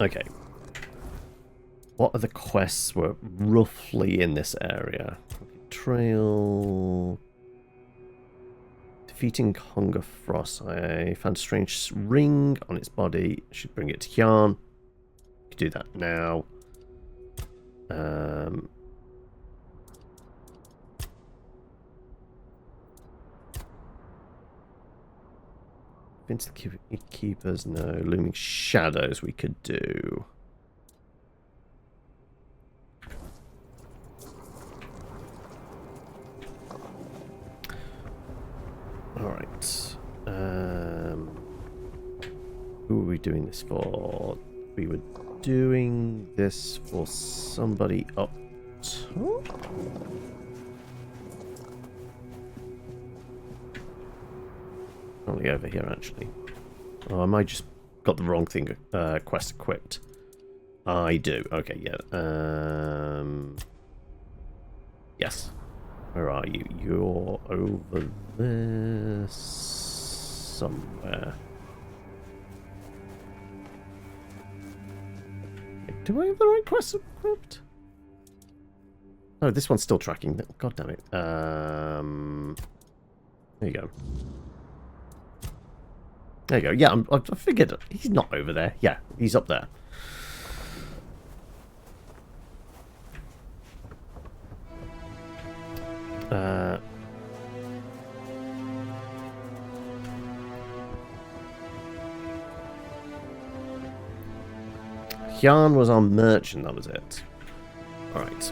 Okay. What other quests were roughly in this area? Trail... Defeating Hunger Frost. I found a strange ring on its body. Should bring it to Yarn. Could do that now. Vince the Keepers, no. Looming Shadows we could do. Alright. Who are we doing this for? We were doing this for somebody up top? Only over here, actually. Oh, I might just got the wrong thing quest equipped. I do. Okay, yeah. Yes. Where are you? You're over there somewhere. Do I have the right quest equipped? Oh, this one's still tracking. God damn it. There you go. There you go. Yeah, I figured he's not over there. Yeah, he's up there. Yarn was our merchant, that was it. Alright.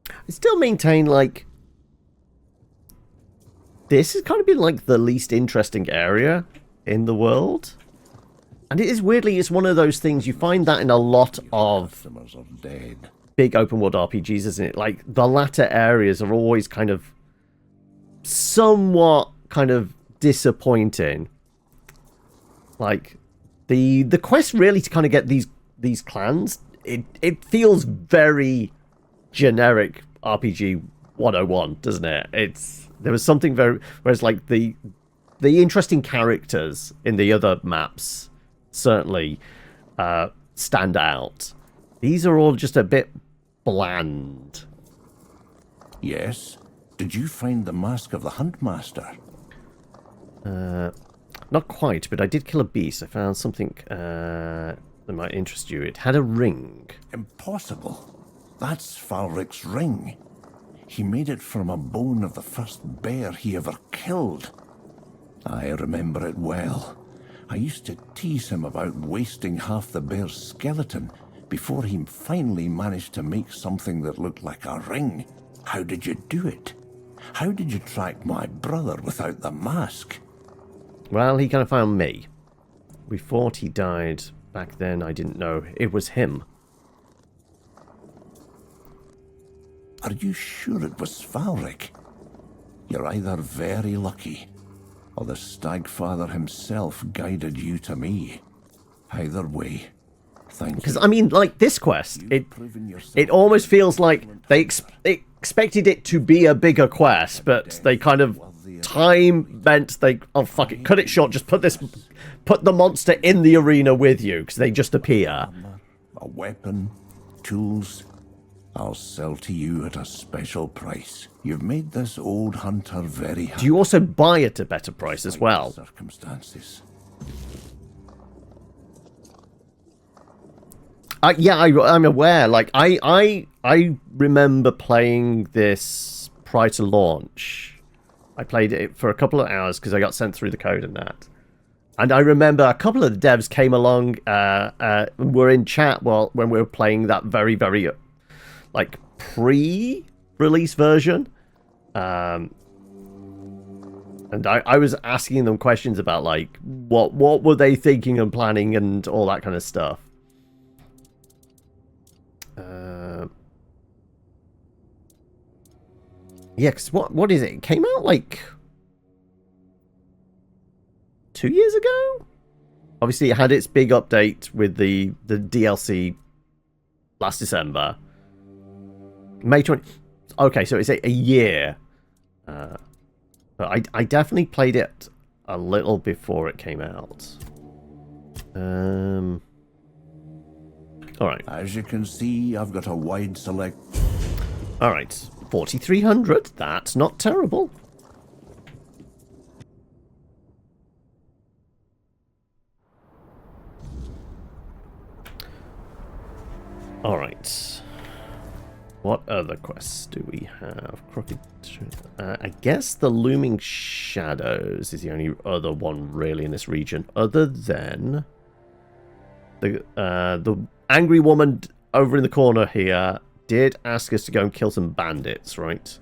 I still maintain, like, this has kind of been, like, the least interesting area in the world. And it is weirdly, it's one of those things, you find that in a lot of big open world RPGs, isn't it? Like, the latter areas are always kind of somewhat kind of disappointing. Like, the quest really to kind of get these clans, it feels very generic RPG 101, doesn't it? There was something very... Whereas, like, the interesting characters in the other maps certainly stand out. These are all just a bit bland. Yes. Did you find the mask of the Huntmaster? Not quite, but I did kill a beast. I found something that might interest you. It had a ring. Impossible. That's Falric's ring. He made it from a bone of the first bear he ever killed. I remember it well. I used to tease him about wasting half the bear's skeleton before he finally managed to make something that looked like a ring. How did you do it? How did you track my brother without the mask? Well, he kind of found me. We thought he died. Back then, I didn't know it was him. Are you sure it was Falric? You're either very lucky, or the Stagfather himself guided you to me. Either way, thank you. Because, I mean, like, this quest, it almost feels like they expected it to be a bigger quest, but they kind of... Time meant they... Oh, fuck it. Cut it short. Just put the monster in the arena with you, because they just appear. A weapon, tools... I'll sell to you at a special price. You've made this old hunter very happy. Do you also buy at a better price as well? Circumstances. Yeah, I'm aware. Like, I remember playing this prior to launch. I played it for a couple of hours because I got sent through the code and that. And I remember a couple of the devs came along, were in chat when we were playing that very, very, like, pre-release version. And I was asking them questions about, like, what were they thinking and planning and all that kind of stuff. Yeah, because what is it? It came out, like, 2 years ago? Obviously, it had its big update with the DLC last December. May 20... Okay, so it's a year. But I definitely played it a little before it came out. Alright. As you can see, I've got a wide select. Alright. 4,300. That's not terrible. Alright. What other quests do we have? Crooked... I guess the Looming Shadows is the only other one really in this region, other than the angry woman over in the corner here did ask us to go and kill some bandits, right?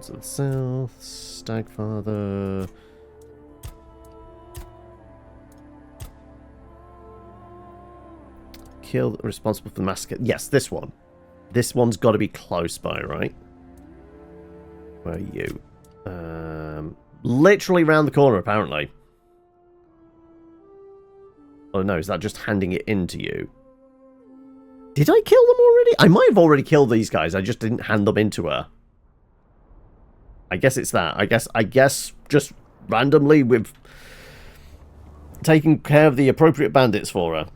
To the south, Stagfather. Kill responsible for the massacre. Yes, this one. This one's got to be close by, right? Where are you? Literally round the corner, apparently. Oh no, is that just handing it in to you? Did I kill them already? I might have already killed these guys. I just didn't hand them into her. I guess it's that. I guess just randomly we've taken care of the appropriate bandits for her.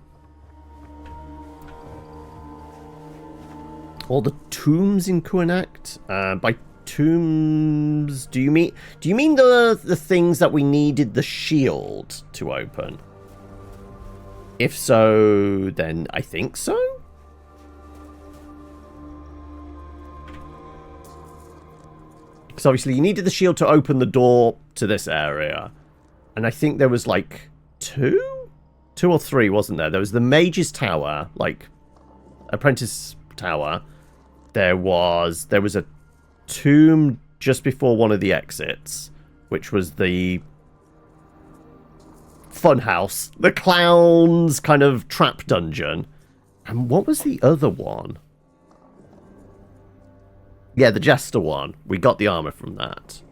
All the tombs in Kuanacht? By tombs, do you mean the things that we needed the shield to open? If so, then I think so. Because obviously you needed the shield to open the door to this area. And I think there was like two or three, wasn't there? There was the Mage's Tower, like Apprentice Tower. There was a tomb just before one of the exits, which was the funhouse, the clown's kind of trap dungeon. And what was the other one? Yeah, the Jester one. We got the armor from that.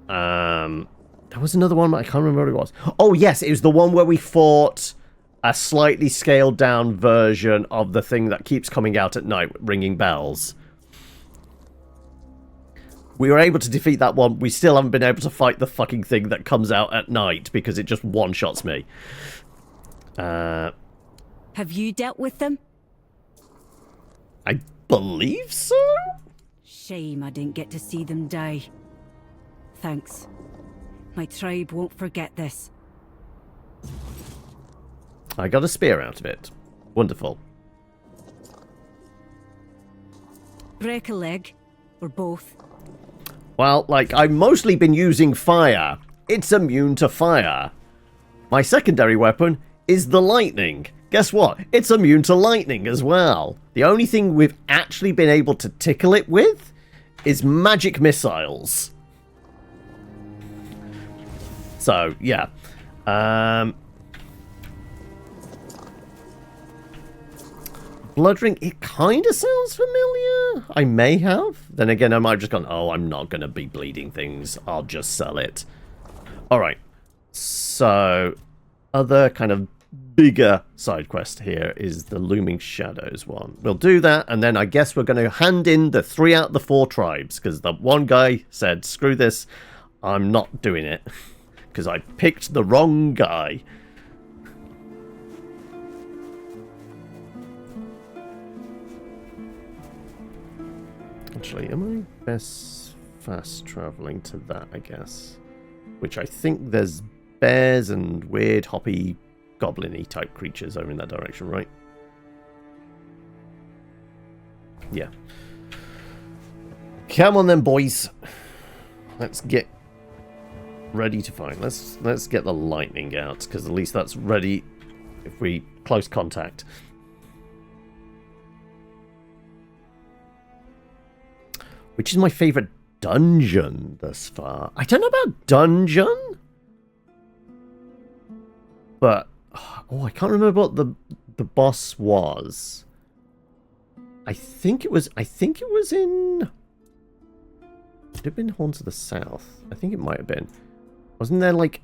There was another one, but I can't remember what it was. Oh, yes, it was the one where we fought a slightly scaled down version of the thing that keeps coming out at night, ringing bells. We were able to defeat that one. We still haven't been able to fight the fucking thing that comes out at night because it just one-shots me. Have you dealt with them? I believe so? Shame I didn't get to see them die. Thanks. My tribe won't forget this. I got a spear out of it. Wonderful. Break a leg, or both. Well, like, I've mostly been using fire. It's immune to fire. My secondary weapon is the lightning. Guess what? It's immune to lightning as well. The only thing we've actually been able to tickle it with is magic missiles. So, yeah. Blood Ring, it kind of sounds familiar. I may have. Then again, I might have just gone, oh, I'm not going to be bleeding things. I'll just sell it. Alright. So, other kind of bigger side quest here is the Looming Shadows one. We'll do that, and then I guess we're going to hand in the 3 out of the 4 tribes, because the one guy said, screw this, I'm not doing it. Because I picked the wrong guy. Actually, am I best fast traveling to that, I guess? Which I think there's bears and weird hoppy goblin-y type creatures over in that direction, right? Yeah. Come on then, boys. Let's get ready to fight. Let's get the lightning out, because at least that's ready if we close contact. Which is my favorite dungeon thus far. I don't know about dungeon, but oh, I can't remember what the boss was. I think it was in Would it have been Horns of the South? I think it might have been. Wasn't there, like,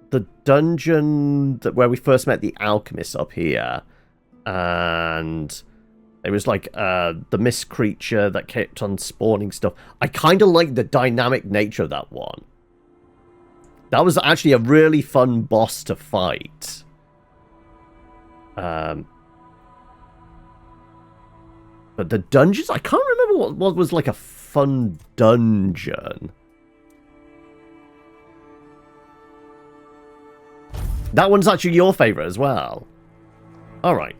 the dungeon where we first met the alchemist up here? And it was, like, the mist creature that kept on spawning stuff. I kind of like the dynamic nature of that one. That was actually a really fun boss to fight. But the dungeons, I can't remember what was like a fun dungeon. That one's actually your favorite as well. Alright.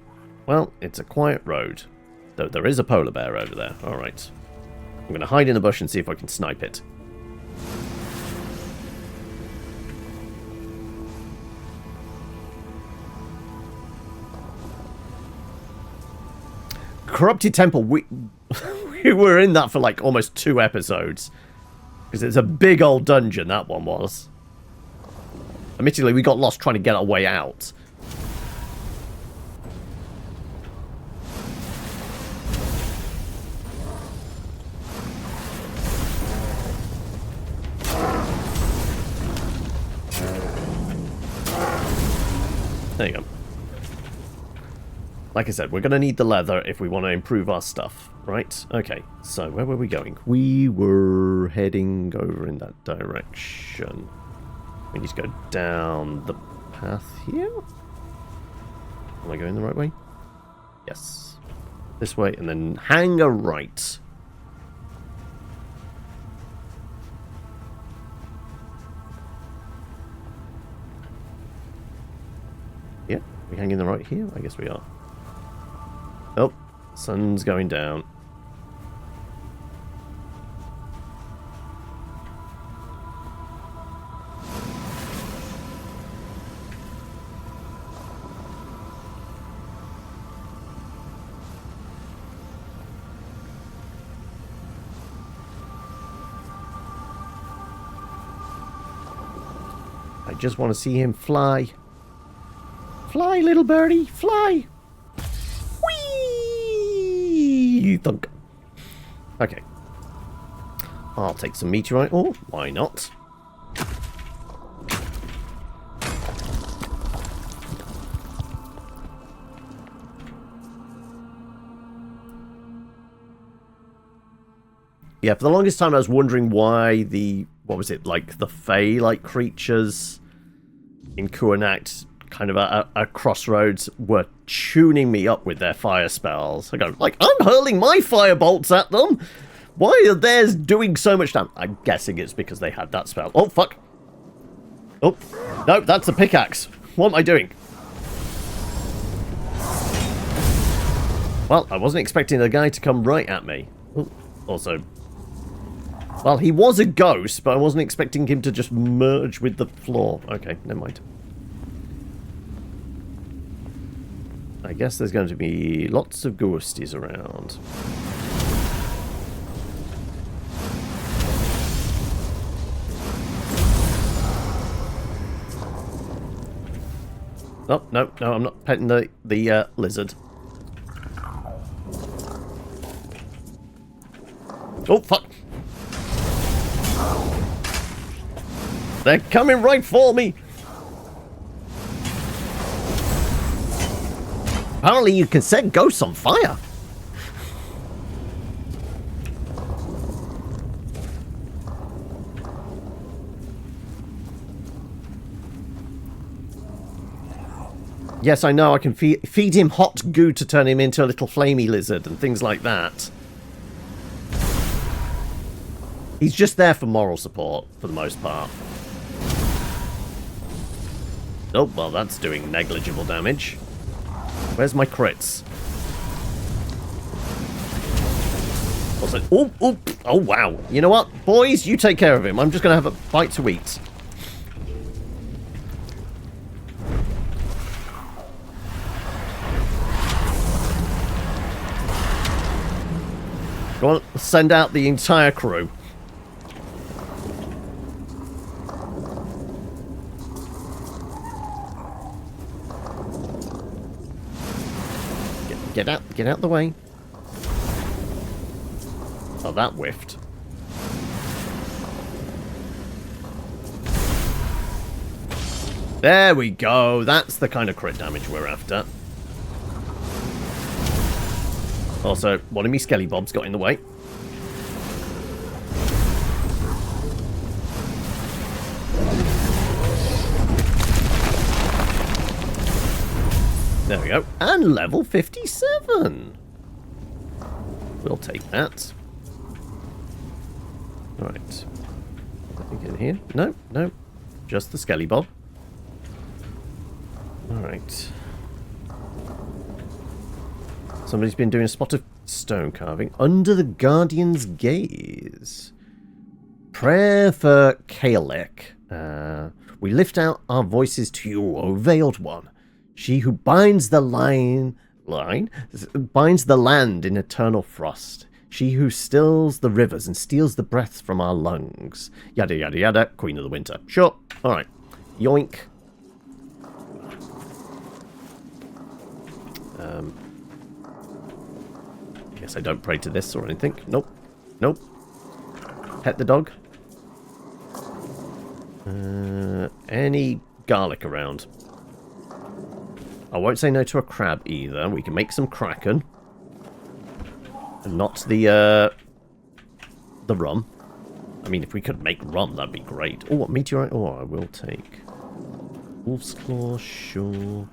Well, it's a quiet road. Though there is a polar bear over there. Alright. I'm going to hide in the bush and see if I can snipe it. Corrupted Temple, we were in that for like almost 2 episodes. Because it's a big old dungeon, that one was. Admittedly, we got lost trying to get our way out. There you go. Like I said, we're going to need the leather if we want to improve our stuff, right? Okay, so where were we going? We were heading over in that direction. We need to go down the path here? Am I going the right way? Yes. This way, and then hang a right. Yeah, we hanging the right here? I guess we are. Oh, sun's going down. I just want to see him fly. Fly, little birdie, fly! Whee! Thunk. Okay. I'll take some meteorite ore. Why not? Yeah, for the longest time I was wondering why the... What was it? Like, the Fae-like creatures in Kuanacht, kind of a crossroads, were tuning me up with their fire spells. I go, like, I'm hurling my fire bolts at them! Why are theirs doing so much damage? I'm guessing it's because they had that spell. Oh, fuck! Oh, no, that's a pickaxe. What am I doing? Well, I wasn't expecting the guy to come right at me. Ooh, also... Well, he was a ghost, but I wasn't expecting him to just merge with the floor. Okay, never mind. I guess there's going to be lots of ghosties around. Oh, no, no, I'm not petting the lizard. Oh, fuck! They're coming right for me! Apparently you can set ghosts on fire. Yes, I know, I can feed him hot goo to turn him into a little flamey lizard and things like that. He's just there for moral support, for the most part. Oh, well, that's doing negligible damage. Where's my crits? What's it? Oh, oh, oh, wow. You know what? Boys, you take care of him. I'm just going to have a bite to eat. Go on, send out the entire crew. Get out the way. Oh, that whiffed. There we go. That's the kind of crit damage we're after. Also, one of me skelly bobs got in the way. There we go. And level 57. We'll take that. Right. Let me get in here. No, no. Just the skelly bob. Alright. Somebody's been doing a spot of stone carving. Under the Guardian's gaze. Prayer for Kalek. We lift out our voices to you, O Veiled One. She who binds the binds the land in eternal frost. She who stills the rivers and steals the breath from our lungs. Yada yada yada. Queen of the Winter. Sure. Alright. Yoink. Guess I don't pray to this or anything. Nope. Nope. Pet the dog. Any garlic around? I won't say no to a crab either. We can make some kraken. And not the rum. I mean, if we could make rum, that'd be great. Oh, what meteorite? Oh, I will take. Wolf's claw, sure.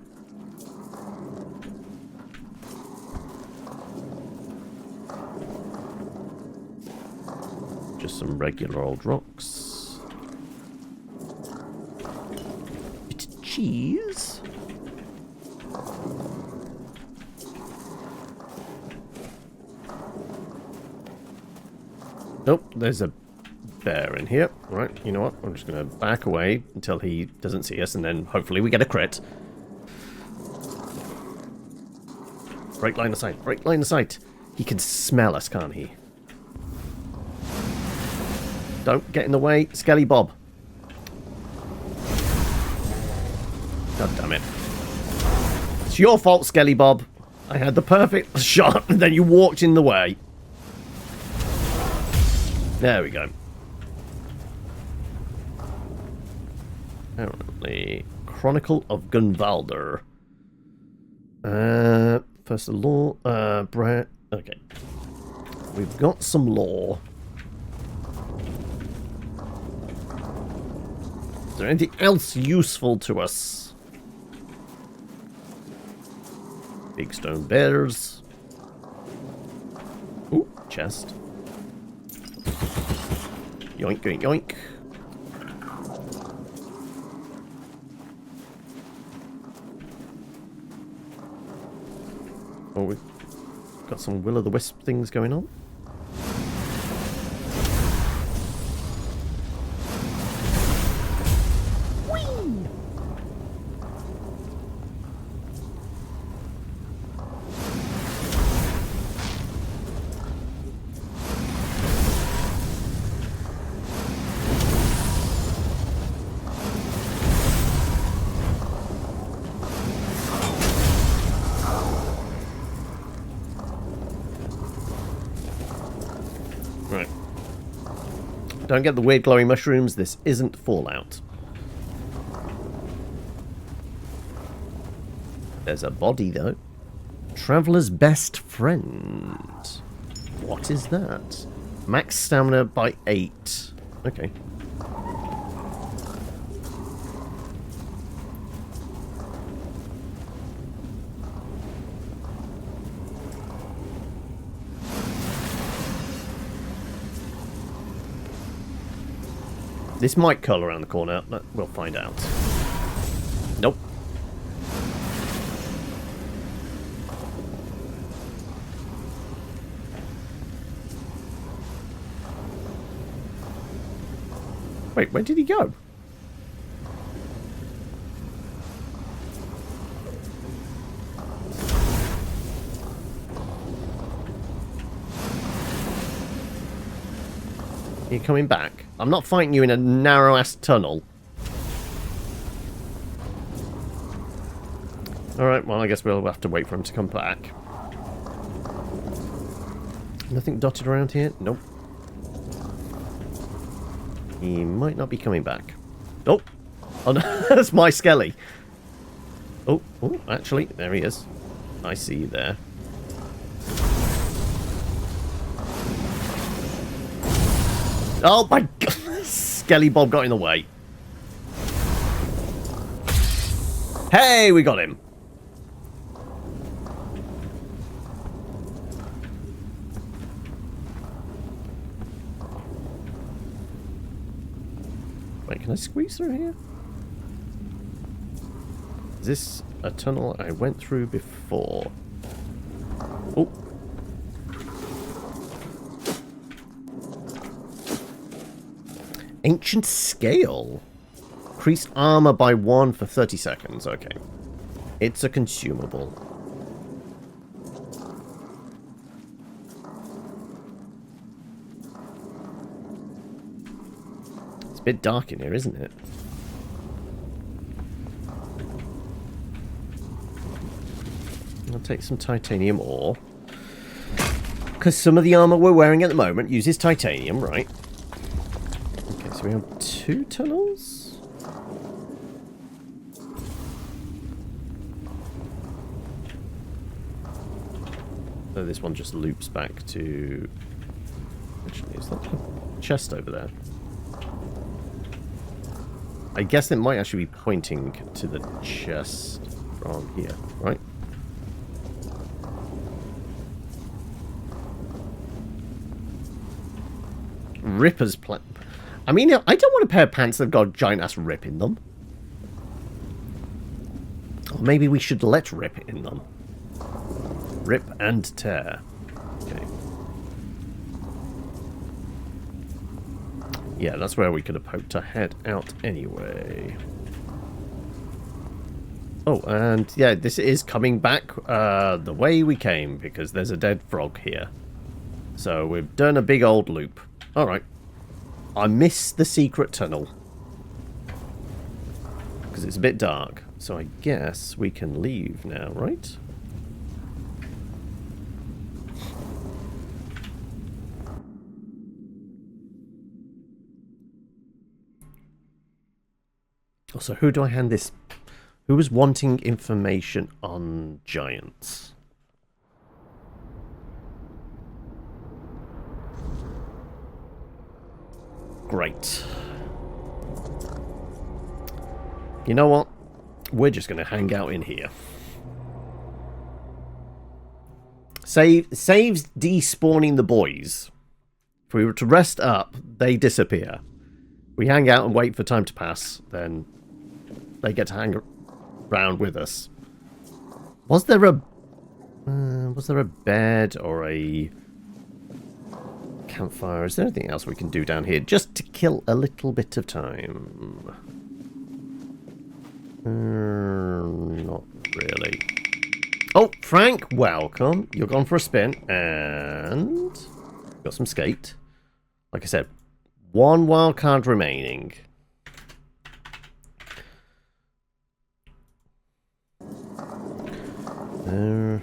Just some regular old rocks. Bit of cheese. Oh, there's a bear in here. Right, you know what? I'm just going to back away until he doesn't see us, and then hopefully we get a crit. Break line of sight. Break line of sight. He can smell us, can't he? Don't get in the way, Skelly Bob. God damn it. It's your fault, Skelly Bob. I had the perfect shot, and then you walked in the way. There we go. Apparently, Chronicle of Gunvalder. First the law. Okay. We've got some lore. Is there anything else useful to us? Big stone bears. Ooh, chest. Yoink, yoink, yoink. Oh, we've got some will-o'-the-wisp things going on. Don't get the weird glowing mushrooms. This isn't Fallout. There's a body, though. Traveler's best friend. What is that? Max stamina by 8. Okay. This might curl around the corner, but we'll find out. Nope. Wait, where did he go? Are you coming back? I'm not fighting you in a narrow-ass tunnel. Alright, well, I guess we'll have to wait for him to come back. Nothing dotted around here? Nope. He might not be coming back. Nope. Oh no, that's my Skelly. Oh, actually, there he is. I see you there. Oh my god! Skelly Bob got in the way. Hey, we got him. Wait, can I squeeze through here? Is this a tunnel I went through before? Oh. Ancient Scale. Increased armor by 1 for 30 seconds. Okay. It's a consumable. It's a bit dark in here, isn't it? I'll take some titanium ore. Because some of the armor we're wearing at the moment uses titanium, right? Okay, so we have 2 tunnels? So this one just loops back to... Actually, is that a chest over there? I guess it might actually be pointing to the chest from here, right? Ripper's plan. I mean, I don't want a pair of pants that have got a giant ass rip in them. Or maybe we should let rip in them. Rip and tear. Okay. Yeah, that's where we could have poked our head out anyway. Oh, and yeah, this is coming back the way we came, because there's a dead frog here. So we've done a big old loop. Alright. I missed the secret tunnel. Because it's a bit dark. So I guess we can leave now, right? Also, who do I hand this? Who was wanting information on giants? Great. You know what? We're just going to hang out in here. Saves despawning the boys. If we were to rest up, they disappear. We hang out and wait for time to pass, then they get to hang around with us. Was there a bed or a campfire? Is there anything else we can do down here just to kill a little bit of time? Not really. Oh, Frank, welcome. You're gone for a spin, and got some skate. Like I said, 1 wild card remaining. I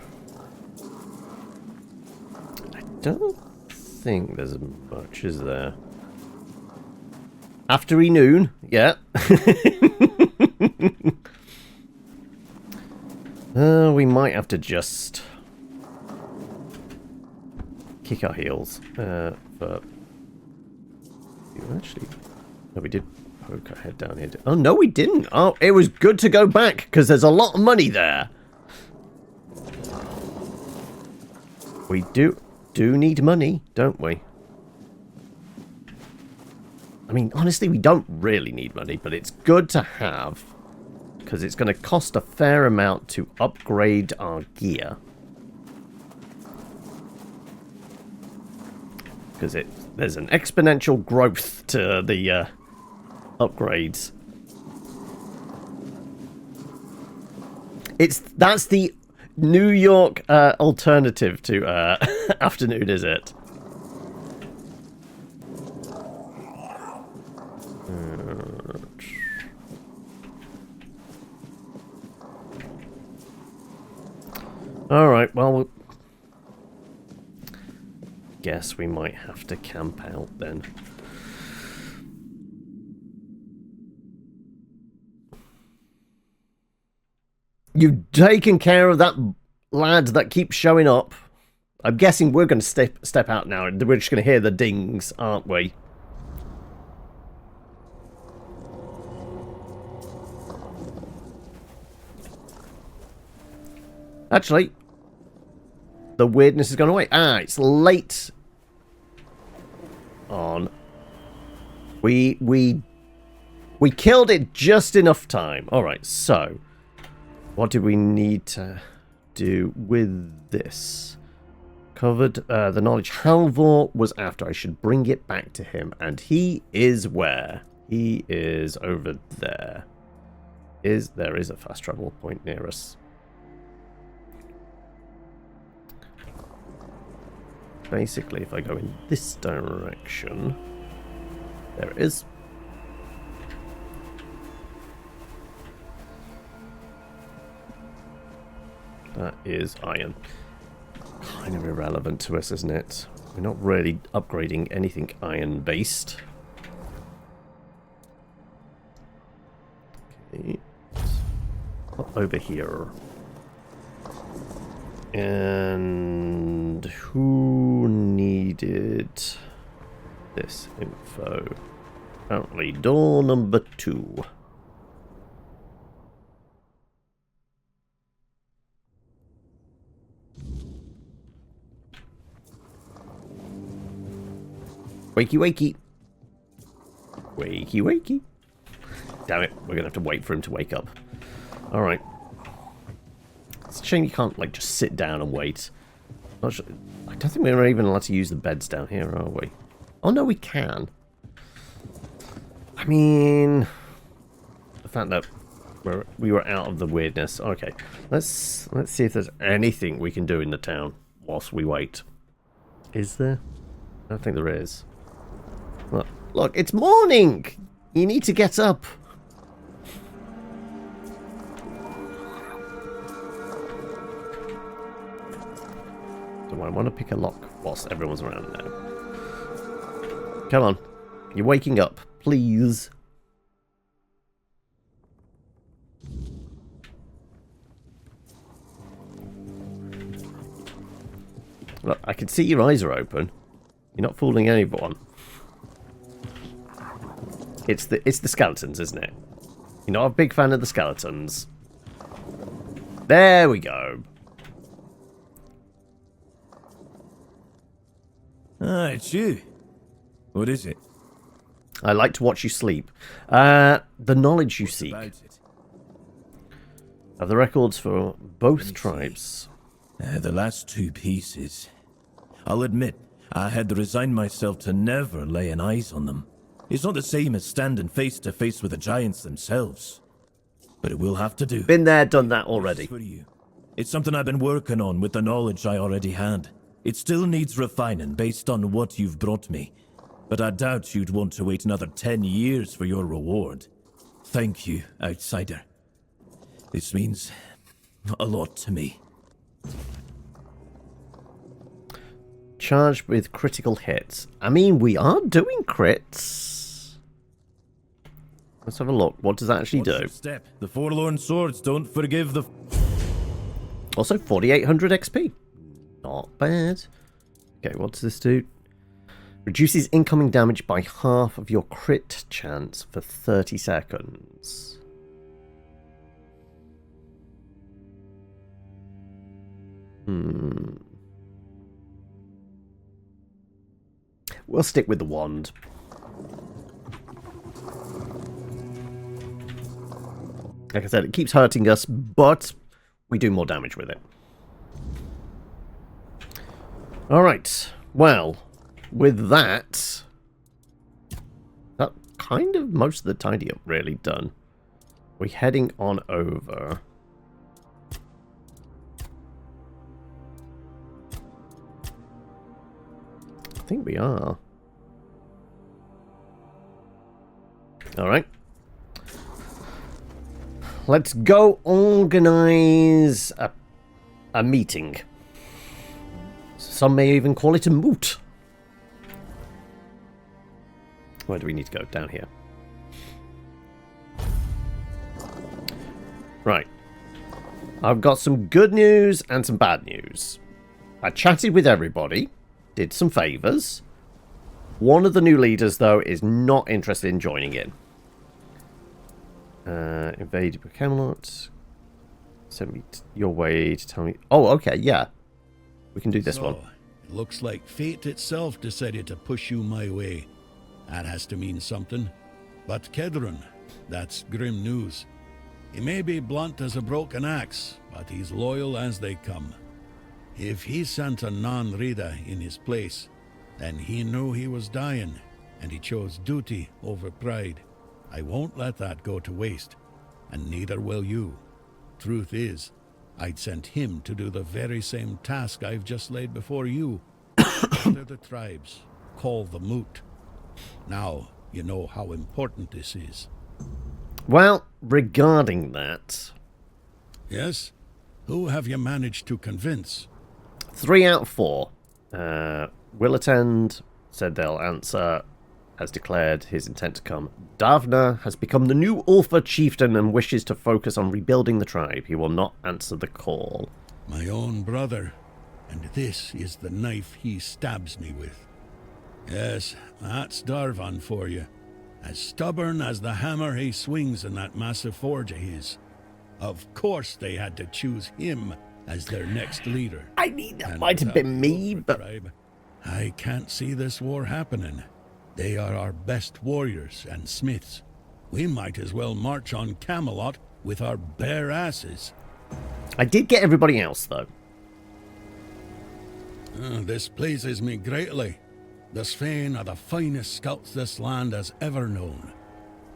don't think there's much, is there? After noon, yeah. We might have to just kick our heels. But actually, no, we did poke our head down here. Oh no, we didn't. Oh, it was good to go back because there's a lot of money there. We do need money, don't we? I mean, honestly, we don't really need money, but it's good to have because it's going to cost a fair amount to upgrade our gear. Because there's an exponential growth to the upgrades. That's the New York alternative to afternoon, is it? Alright, well, guess we might have to camp out then. You've taken care of that lad that keeps showing up. I'm guessing we're going to step out now, and we're just going to hear the dings, aren't we? Actually, the weirdness has gone away. Ah, it's late on. We killed it just enough time. All right, so what do we need to do with this? Covered the knowledge Halvor was after. I should bring it back to him. And he is where? He is over there. There is a fast travel point near us. Basically, if I go in this direction, there it is. That is iron. Kind of irrelevant to us, isn't it? We're not really upgrading anything iron-based. Okay. Up over here. And who needed this info? Apparently door number 2. Wakey, wakey. Wakey, wakey. Damn it, we're gonna have to wait for him to wake up. Alright. It's a shame you can't, like, just sit down and wait. Not sure. I don't think we're even allowed to use the beds down here, are we? Oh, no, we can. I mean, the fact that we were out of the weirdness. Okay, let's see if there's anything we can do in the town whilst we wait. Is there? I don't think there is. Look, it's morning! You need to get up. Do I want to pick a lock whilst everyone's around now? Come on. You're waking up. Please. Look, I can see your eyes are open. You're not fooling anyone. It's the skeletons, isn't it? You're not a big fan of the skeletons. There we go. Ah, it's you. What is it? I like to watch you sleep. The knowledge you seek. Of the records for both tribes. The last 2 pieces. I'll admit, I had resigned myself to never laying eyes on them. It's not the same as standing face to face with the giants themselves. But it will have to do. Been there, done that already. For you. It's something I've been working on with the knowledge I already had. It still needs refining based on what you've brought me. But I doubt you'd want to wait another 10 years for your reward. Thank you, outsider. This means a lot to me. Charged with critical hits. I mean, we are doing crits. Let's have a look. What does that actually do? Step. The forlorn swords don't forgive the... Also, 4,800 XP. Not bad. Okay, what does this do? Reduces incoming damage by half of your crit chance for 30 seconds. We'll stick with the wand. Like I said, it keeps hurting us, but we do more damage with it. Alright, well, with that kind of most of the tidy up really done. We're heading on over. I think we are. Alright. Let's go organize a meeting. Some may even call it a moot. Where do we need to go? Down here. Right. I've got some good news and some bad news. I chatted with everybody, did some favours. One of the new leaders, though, is not interested in joining in. Invade Camelot. Send me your way to tell me... Oh, okay, yeah. We can do this one. It looks like fate itself decided to push you my way. That has to mean something. But Kedron, that's grim news. He may be blunt as a broken axe, but he's loyal as they come. If he sent a non-Rida in his place, then he knew he was dying, and he chose duty over pride. I won't let that go to waste, and neither will you. Truth is, I'd sent him to do the very same task I've just laid before you. Gather the tribes, call the moot. Now you know how important this is. Well, regarding that... Yes? Who have you managed to convince? 3 out of 4. Will attend, said they'll answer, has declared his intent to come. Davna has become the new Ulfa chieftain and wishes to focus on rebuilding the tribe. He will not answer the call. My own brother, and this is the knife he stabs me with. Yes, that's Darvan for you. As stubborn as the hammer he swings in that massive forge of his. Of course they had to choose him as their next leader. I mean, that might have been me, but... Tribe, I can't see this war happening. They are our best warriors and smiths. We might as well march on Camelot with our bare asses. I did get everybody else, though. This pleases me greatly. The Svain are the finest scouts this land has ever known.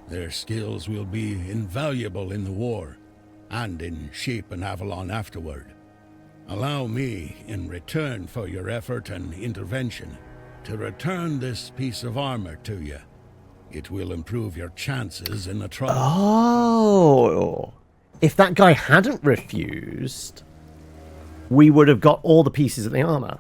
Their skills will be invaluable in the war, and in shaping Avalon afterward. Allow me, in return for your effort and intervention, to return this piece of armor to you. It will improve your chances in the trial. Oh! If that guy hadn't refused, we would have got all the pieces of the armor.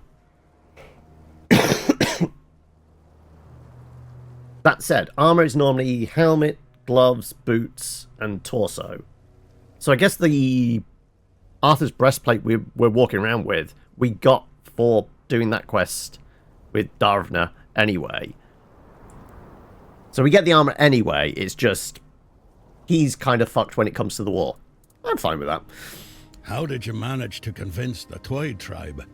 That said, armor is normally helmet, gloves, boots, and torso. So I guess the Arthur's breastplate we're walking around with, we got for doing that quest with Darvna anyway. So we get the armor anyway, it's just he's kind of fucked when it comes to the war. I'm fine with that. How did you manage to convince the Twyde tribe?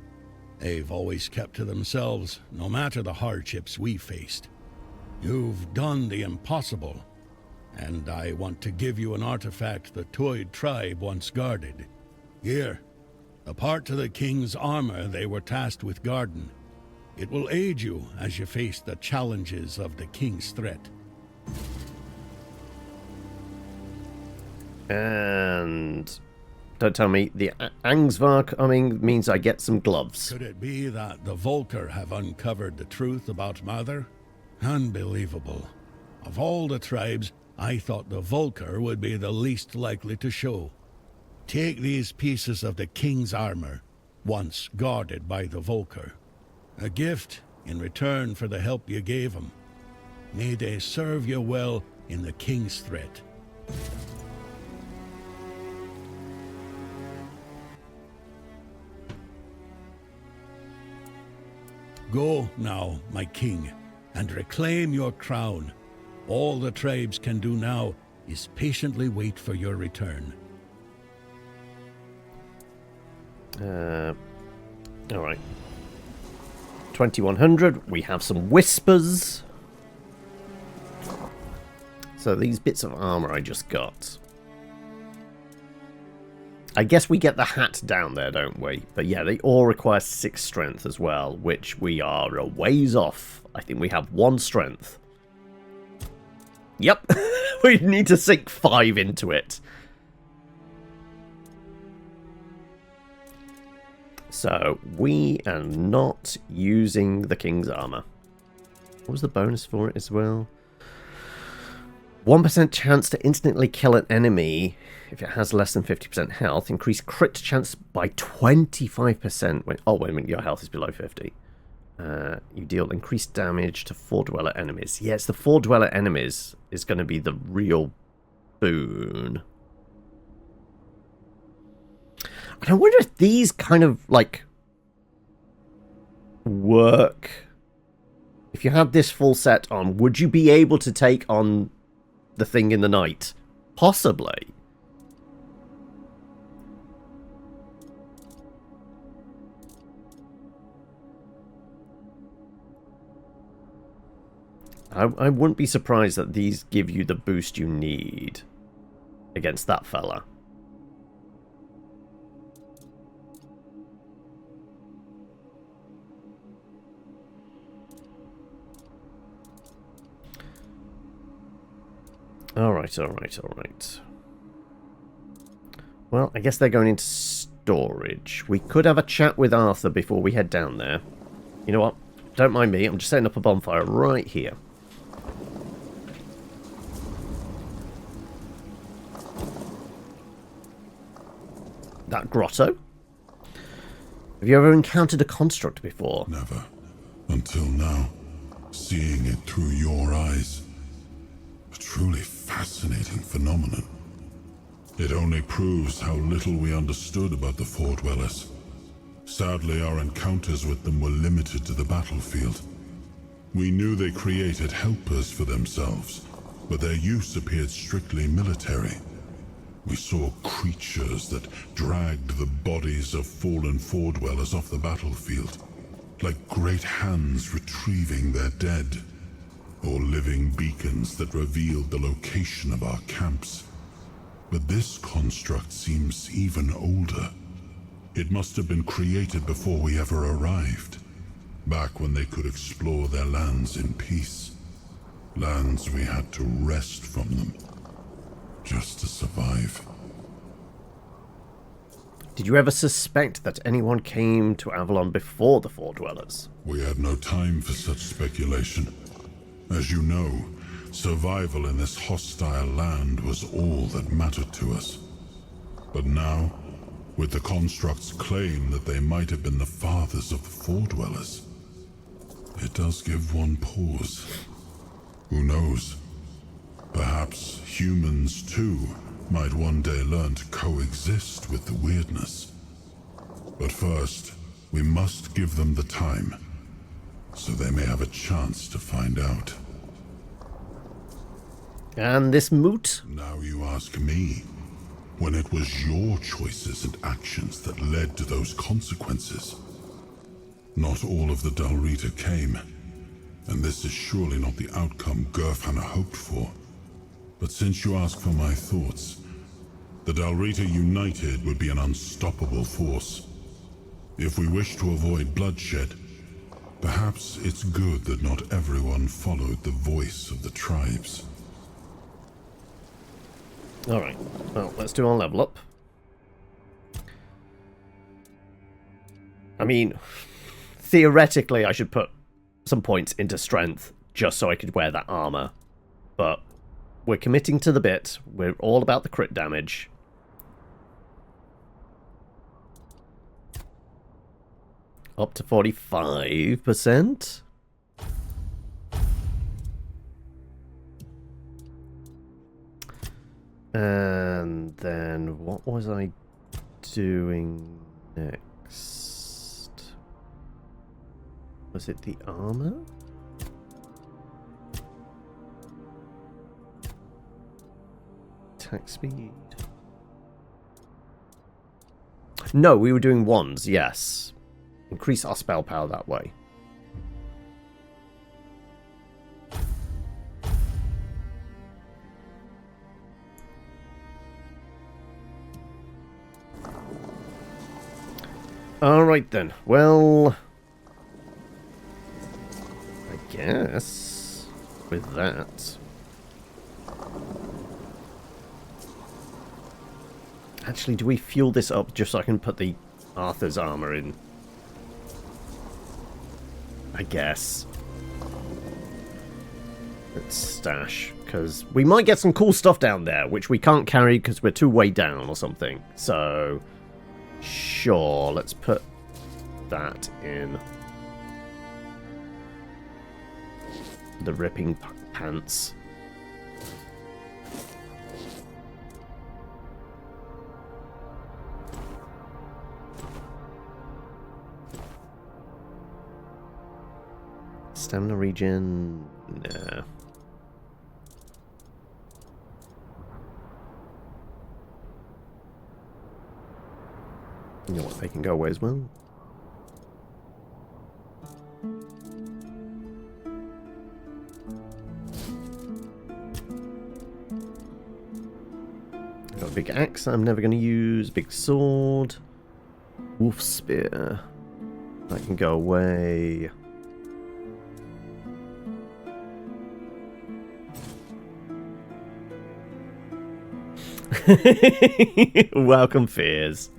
They've always kept to themselves, no matter the hardships we faced. You've done the impossible, and I want to give you an artifact the Twyde tribe once guarded. Here, a part to the king's armor they were tasked with guarding. It will aid you as you face the challenges of the king's threat. And don't tell me the Angsvar coming means I get some gloves. Could it be that the Volker have uncovered the truth about Mother? Unbelievable. Of all the tribes, I thought the Volker would be the least likely to show. Take these pieces of the king's armor, once guarded by the Volker. A gift in return for the help you gave him. May they serve you well in the king's threat. Go now, my king, and reclaim your crown. All the tribes can do now is patiently wait for your return. Alright. 2100, we have some whispers. So these bits of armor I just got. I guess we get the hat down there, don't we? But yeah, they all require 6 strength as well, which we are a ways off. I think we have 1 strength. Yep, we need to sink 5 into it. So, we are not using the king's armor. What was the bonus for it as well? 1% chance to instantly kill an enemy if it has less than 50% health. Increase crit chance by 25% when... Oh, wait a minute, your health is below 50. You deal increased damage to 4 dweller enemies. Yeah, it's the 4 dweller enemies is going to be the real boon. And I wonder if these kind of, like, work. If you had this full set on, would you be able to take on the thing in the night? Possibly. I wouldn't be surprised that these give you the boost you need against that fella. Alright, alright, alright. Well, I guess they're going into storage. We could have a chat with Arthur before we head down there. You know what? Don't mind me, I'm just setting up a bonfire right here. That grotto? Have you ever encountered a construct before? Never. Until now. Seeing it through your eyes. A truly fascinating phenomenon. It only proves how little we understood about the Four Dwellers. Sadly, our encounters with them were limited to the battlefield. We knew they created helpers for themselves, but their use appeared strictly military. We saw creatures that dragged the bodies of fallen Four Dwellers off the battlefield, like great hands retrieving their dead, or living beacons that revealed the location of our camps. But this construct seems even older. It must have been created before we ever arrived, back when they could explore their lands in peace. Lands we had to wrest from them, just to survive. Did you ever suspect that anyone came to Avalon before the Four Dwellers? We had no time for such speculation. As you know, survival in this hostile land was all that mattered to us. But now, with the construct's claim that they might have been the fathers of the Four Dwellers, it does give one pause. Who knows? Perhaps humans, too, might one day learn to coexist with the weirdness. But first, we must give them the time, so they may have a chance to find out. And this moot? Now you ask me, when it was your choices and actions that led to those consequences. Not all of the Dalrita came, and this is surely not the outcome Gerfhanna hoped for. But since you ask for my thoughts, the Dalrita united would be an unstoppable force. If we wish to avoid bloodshed, perhaps it's good that not everyone followed the voice of the tribes. Alright, well, let's do our level up. I mean, theoretically I should put some points into strength just so I could wear that armor. But we're committing to the bit. We're all about the crit damage. Up to 45%. And then what was I doing next? Was it the armor? Attack speed. No, we were doing wands, yes. Increase our spell power that way. Alright then, well, I guess with that. Actually, do we fuel this up just so I can put the Arthur's armor in? I guess. Let's stash, because we might get some cool stuff down there, which we can't carry because we're too way down or something. So, sure, let's put that in. The ripping pants. Stamina regen. Nah. You know what? They can go away as well. Got a big axe I'm never going to use. Big sword. Wolf spear. That can go away. Welcome, Fears.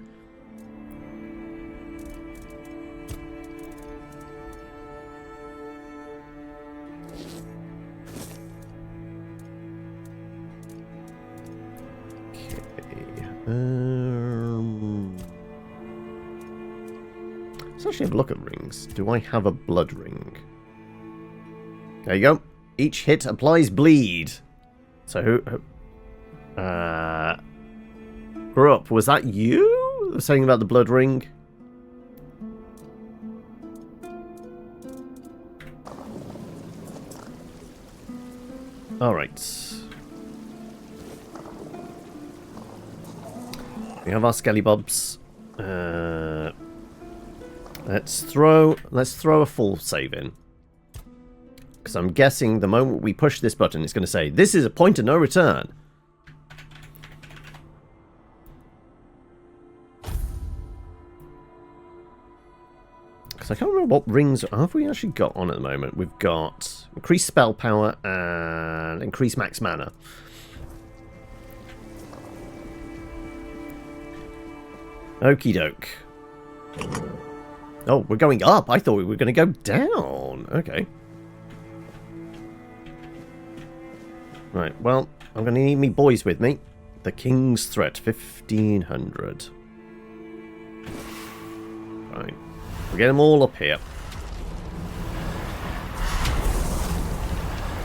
Let's actually have a look at rings. Do I have a blood ring? There you go. Each hit applies bleed. So who grew up, was that you saying about the blood ring? Alright. We have our skellybobs. Let's throw a full save in. Because I'm guessing the moment we push this button, it's going to say, this is a point of no return. Because I can't remember what rings have we actually got on at the moment. We've got increased spell power and increased max mana. Okie doke. Oh, we're going up. I thought we were going to go down. Okay. Right, well, I'm going to need me boys with me. The King's Threat, 1500. Right. We'll get them all up here.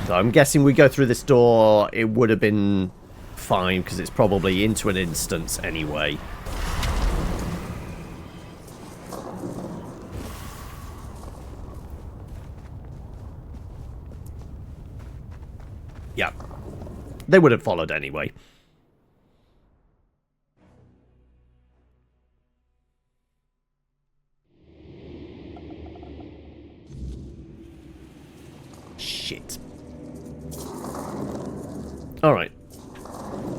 So I'm guessing we go through this door, it would have been fine, because it's probably into an instance anyway. Yeah. They would have followed anyway. Shit. Alright.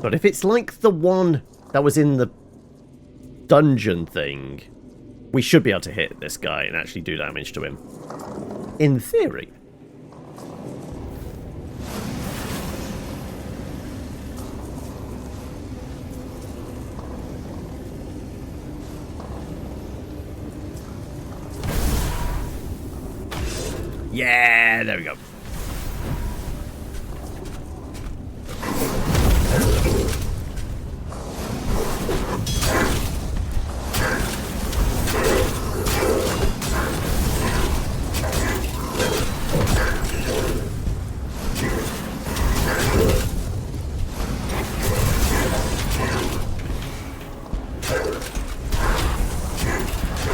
But if it's like the one that was in the dungeon thing, we should be able to hit this guy and actually do damage to him. In theory. Yeah, there we go.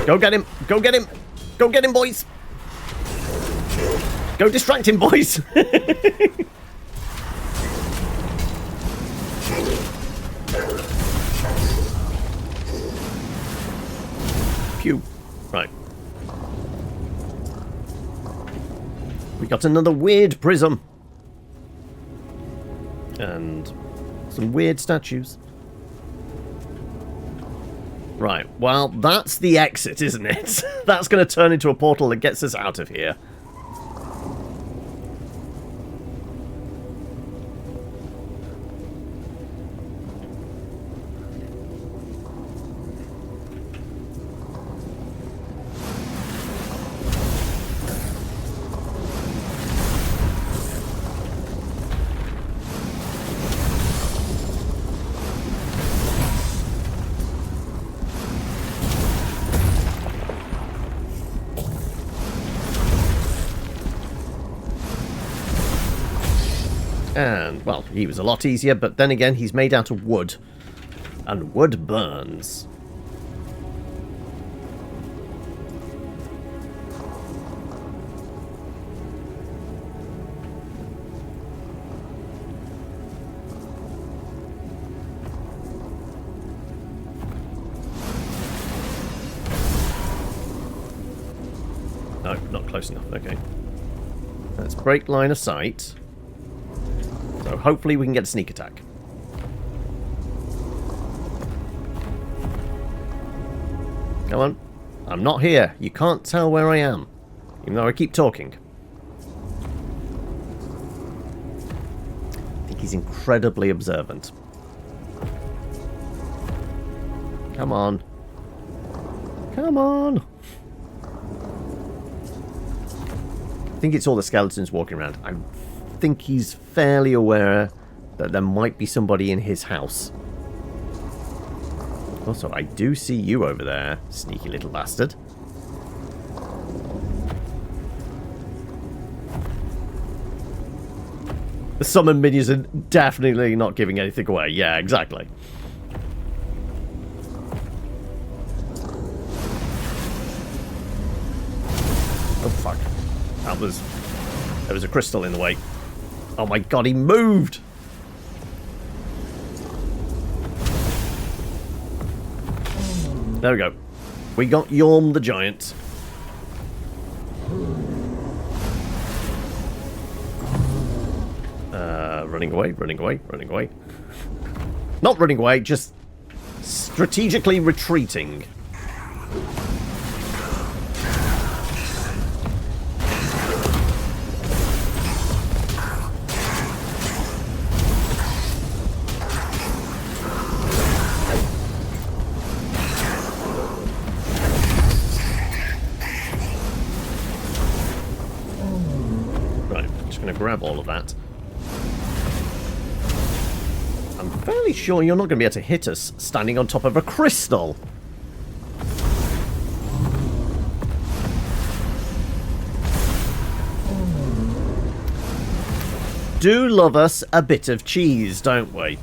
Go get him! Go get him! Go get him, boys! Go distract him, boys! Pew. Right. We got another weird prism. And some weird statues. Right, well, that's the exit, isn't it? That's going to turn into a portal that gets us out of here. And, well, he was a lot easier, but then again, he's made out of wood. And wood burns. close enough. Okay. Let's break line of sight. So hopefully we can get a sneak attack. Come on. I'm not here. You can't tell where I am. Even though I keep talking. I think he's incredibly observant. Come on. Come on. I think it's all the skeletons walking around. I think he's fairly aware that there might be somebody in his house. Also, I do see you over there, sneaky little bastard. The summon minions are definitely not giving anything away. Yeah, exactly. Oh, fuck. There was a crystal in the way. Oh my god, he moved! There we go. We got Yorm the Giant. Running away, running away, running away. Not running away, just strategically retreating. Grab all of that. I'm fairly sure you're not going to be able to hit us standing on top of a crystal. Do love us a bit of cheese, don't we?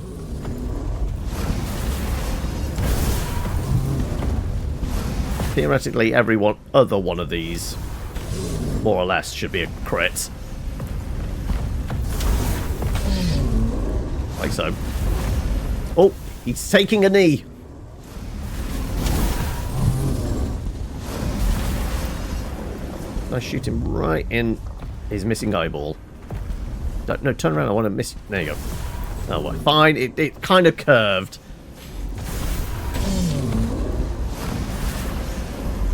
Theoretically, every other one of these, more or less, should be a crit. Like so. Oh, he's taking a knee. I shoot him right in his missing eyeball. No, turn around. I want to miss. There you go. Oh, well, fine. It kind of curved.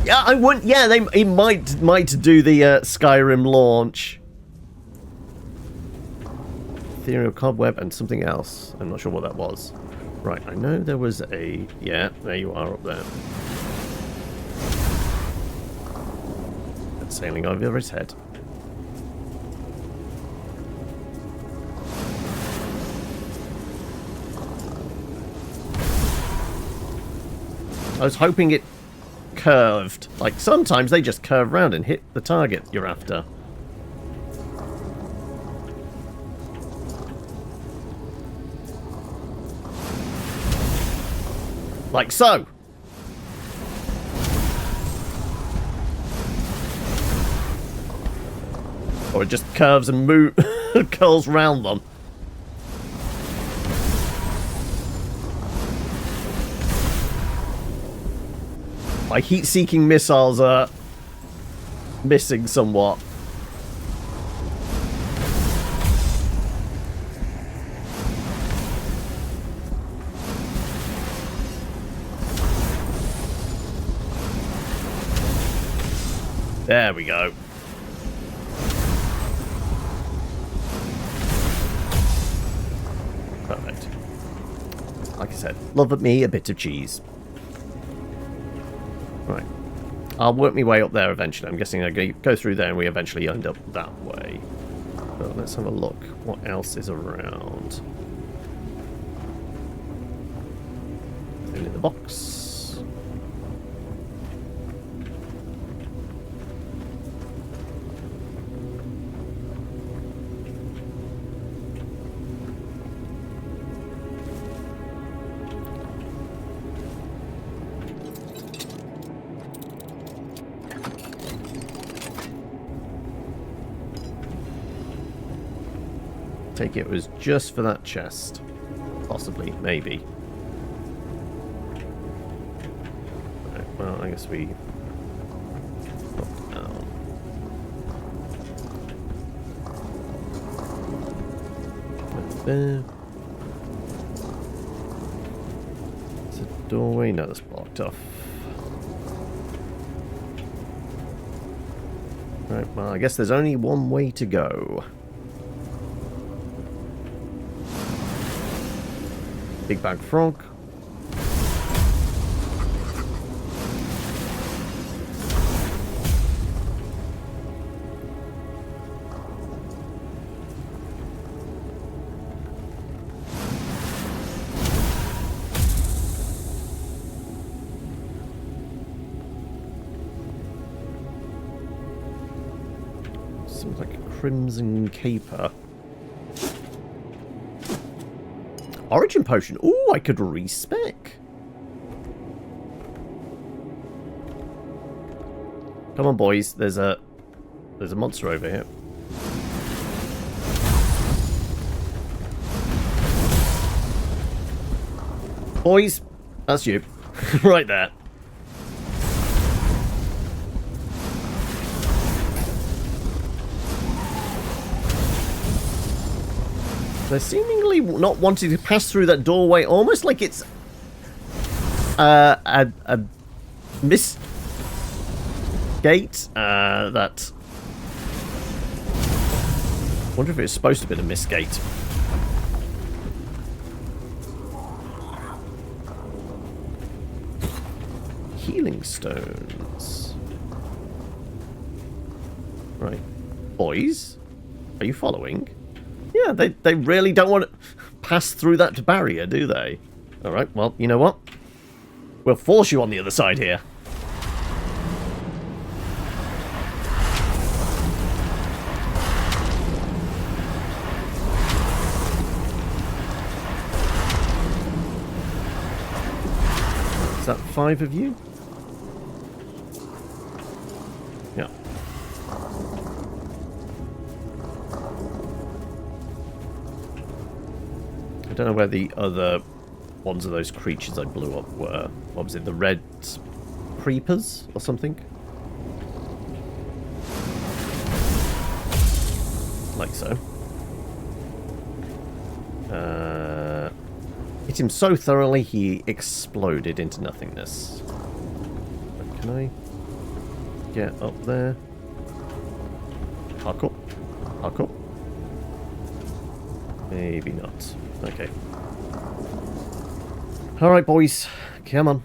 Yeah, I wouldn't. Yeah, he might do the Skyrim launch. Ethereal cobweb and something else. I'm not sure what that was. Right, I know there was a... Yeah, there you are up there. That's sailing over his head. I was hoping it curved. Like, sometimes they just curve around and hit the target you're after. Like so. Or it just curves and curls round them. My heat-seeking missiles are missing somewhat. There we go. Perfect. Like I said, love me a bit of cheese. Right. I'll work my way up there eventually. I'm guessing I go through there and we eventually end up that way. But let's have a look. What else is around? Nothing in the box. Take it was just for that chest. Possibly, maybe. Right, well, I guess we drop down. there. It's a doorway. No, that's blocked off. Right, well, I guess there's only one way to go. Big bag frog. Seems like a crimson caper. Origin potion. Ooh, I could respec. Come on, boys. There's a monster over here. Boys, that's you. Right there. They're seemingly not wanting to pass through that doorway, almost like it's a mist gate. That. I wonder if it's supposed to be a mist gate. Healing stones. Right, boys, are you following? Yeah, they really don't want to pass through that barrier, do they? Alright, well, you know what? We'll force you on the other side here. Is that 5 of you? Yeah. I don't know where the other ones of those creatures I blew up were. What was it? The red creepers or something? Like so. Hit him so thoroughly he exploded into nothingness. But can I get up there? Parkour. Parkour. Maybe not. Okay. Alright, boys. Come on.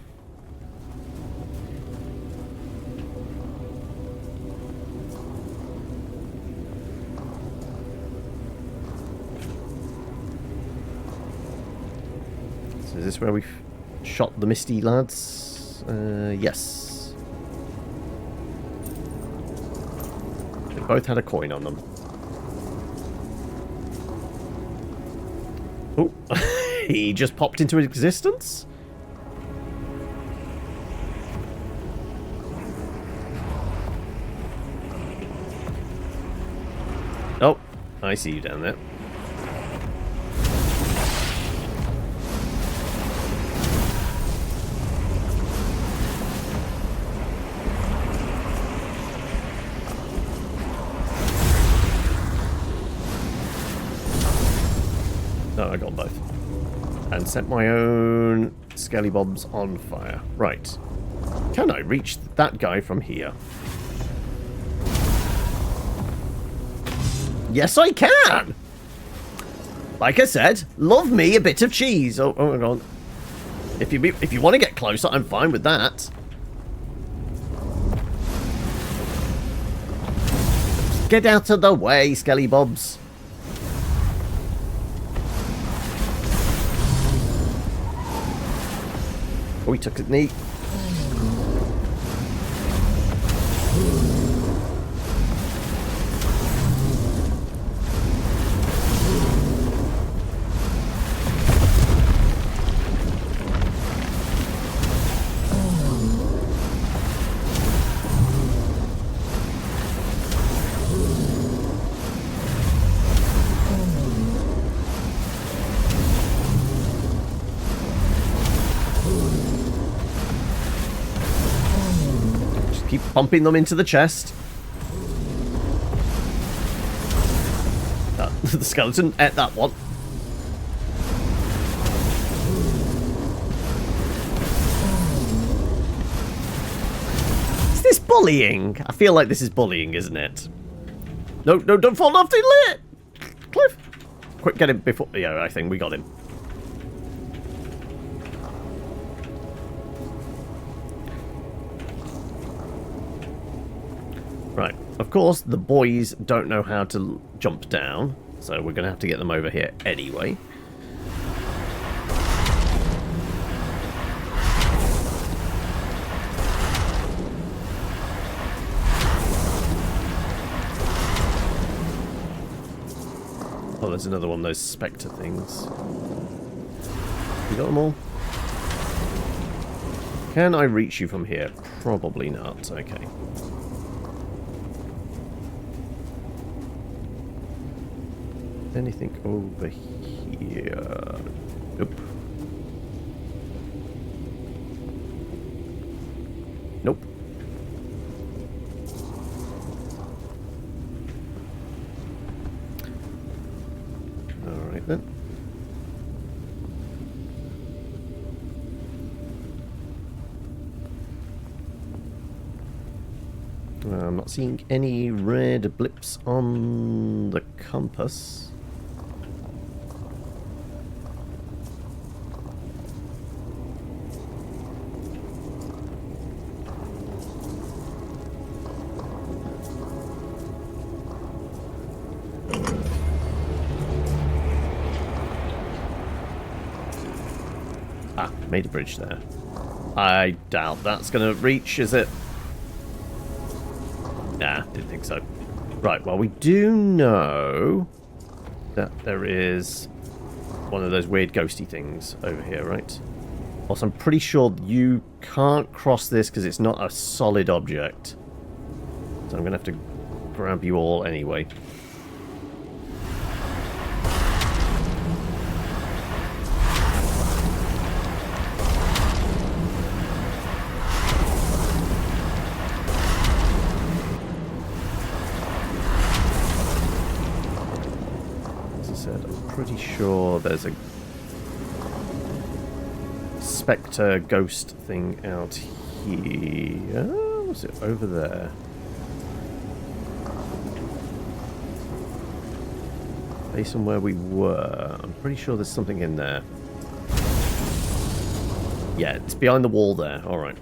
So is this where we've shot the misty lads? Yes. They both had a coin on them. Oh, he just popped into existence? Oh, I see you down there. No, I got both. And set my own skellybobs on fire. Right. Can I reach that guy from here? Yes, I can! Like I said, love me a bit of cheese. Oh my god. If you want to get closer, I'm fine with that. Get out of the way, skellybobs. Oh, he took a knee. Keep pumping them into the chest. The skeleton ate that one. bullying? I feel like this is bullying, isn't it? No, no, don't fall off the lit! Cliff! Quick, get him before... Yeah, I think we got him. Right, of course, the boys don't know how to jump down, so we're going to have to get them over here anyway. Oh, there's another one of those spectre things. You got them all? Can I reach you from here? Probably not. Okay. Anything over here? Nope. Nope. Alright then. I'm not seeing any red blips on the compass. Ah, made a bridge there. I doubt that's going to reach, is it? Nah, didn't think so. Right, well, we do know that there is one of those weird ghosty things over here, right? Also, I'm pretty sure you can't cross this because it's not a solid object. So I'm going to have to grab you all anyway. Pretty sure there's a spectre ghost thing out here. Was it over there? Based on where we were, I'm pretty sure there's something in there. Yeah, it's behind the wall there. Alright.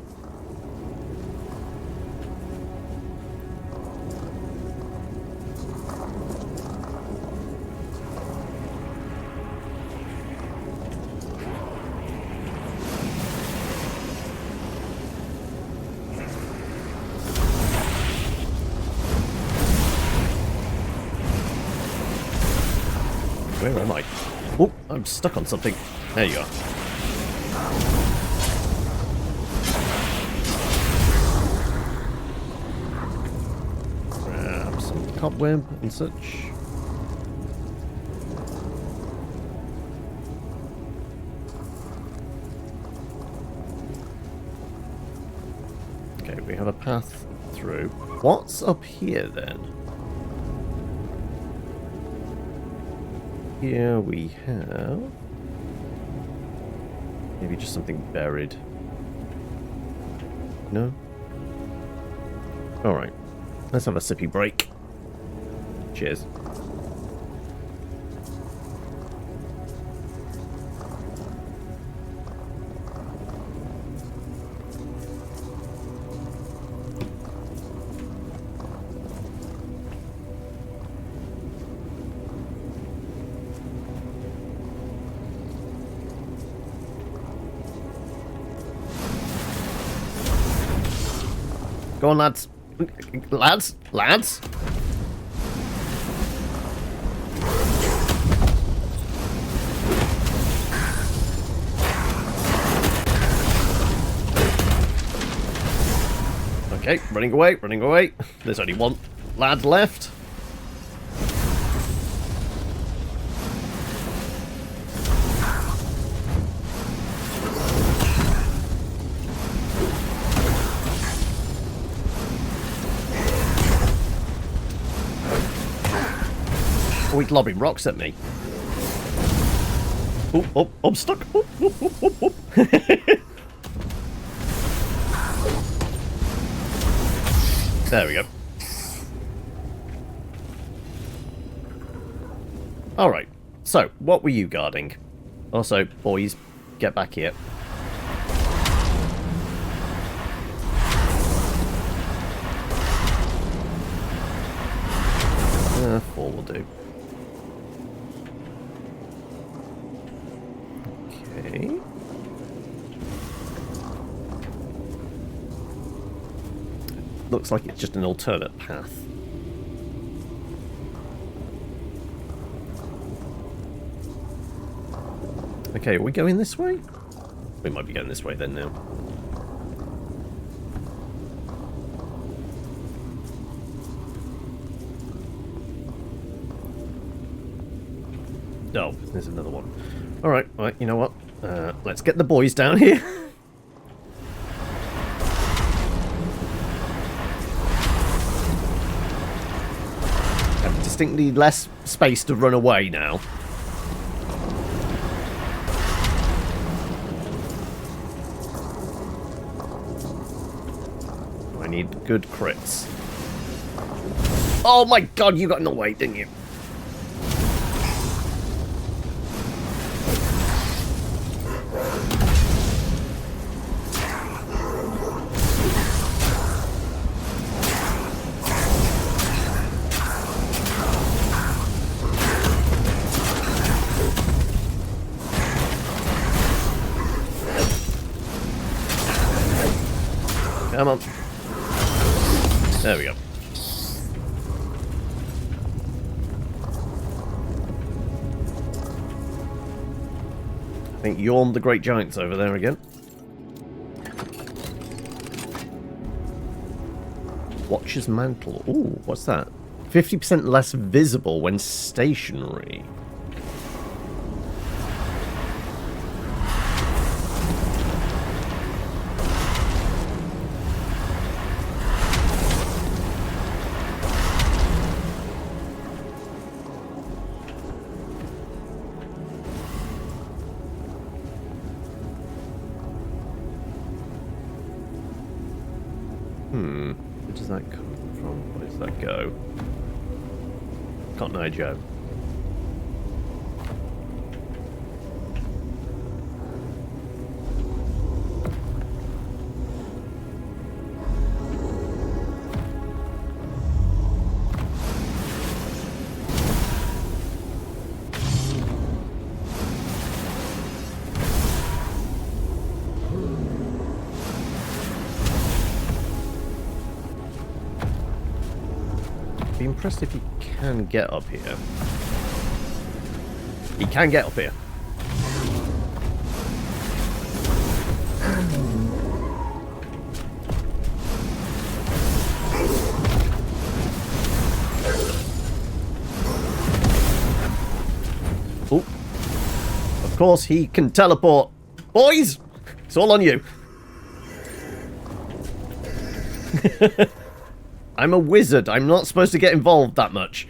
Where am I? Oh, I'm stuck on something. There you are. Grab some cobweb and such. Okay, we have a path through. What's up here then? Here we have maybe just something buried. No? Alright. Let's have a sippy break. Cheers. Go on, lads. Lads? Lads? Okay, running away, running away. There's only one lad left. Oh, he's lobbing rocks at me. Oh, oh, I'm stuck. Oh, oh, oh, oh, oh. There we go. Alright, so, what were you guarding? Also, boys, get back here. Four will do. Okay. Looks like it's just an alternate path. Okay, are we going this way? We might be going this way then now. Oh, there's another one. Alright, right, you know what? Let's get the boys down here. Have distinctly less space to run away now. I need good crits. Oh my god, you got in the way, didn't you? Come on. There we go. I think yawned the great giant's over there again. Watcher's mantle. Ooh, what's that? 50% less visible when stationary. Where does that come from? Where does that go? Cotton Eye Joe. Be impressed if he can get up here. He can get up here. Oh, of course he can teleport. Boys, it's all on you. I'm a wizard. I'm not supposed to get involved that much.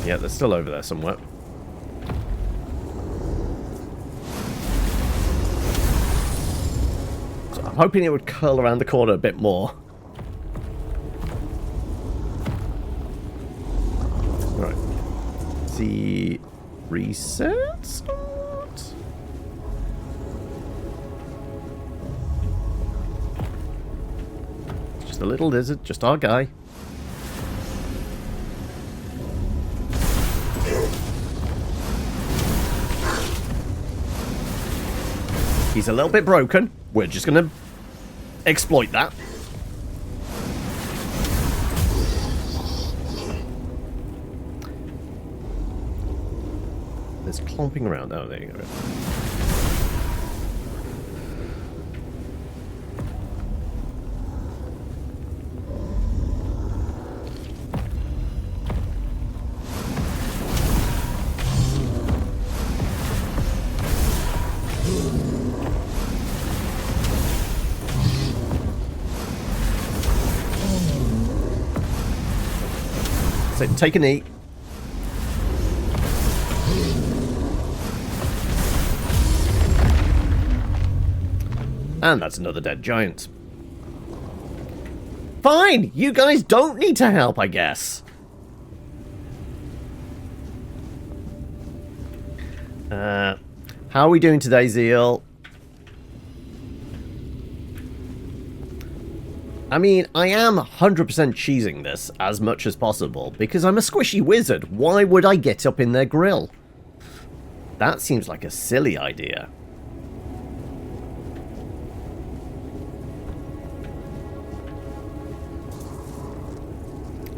Yeah, they're still over there somewhere. So I'm hoping it would curl around the corner a bit more. Right. See... Reset? Just a little lizard, just our guy. He's a little bit broken. We're just gonna exploit that. There's clomping around. Oh, there you go. So take a knee. And that's another dead giant. Fine! You guys don't need to help, I guess. How are we doing today, Zeal? I mean, I am 100% cheesing this as much as possible, because I'm a squishy wizard. Why would I get up in their grill? That seems like a silly idea.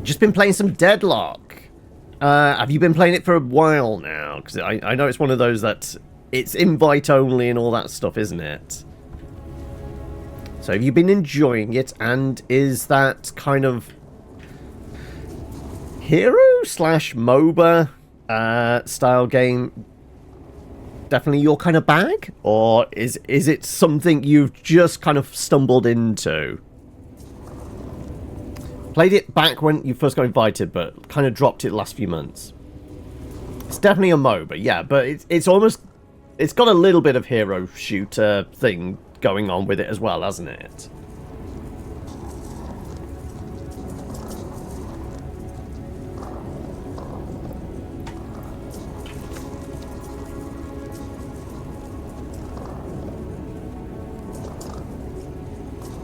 Just been playing some Deadlock. Have you been playing it for a while now? Because I know it's one of those that it's invite only and all that stuff, isn't it? So have you been enjoying it, and is that kind of hero/MOBA style game definitely your kind of bag? Or is it something you've just kind of stumbled into? Played it back when you first got invited, but kind of dropped it the last few months. It's definitely a MOBA, yeah, but it's almost... It's got a little bit of hero shooter thing going on with it as well, hasn't it?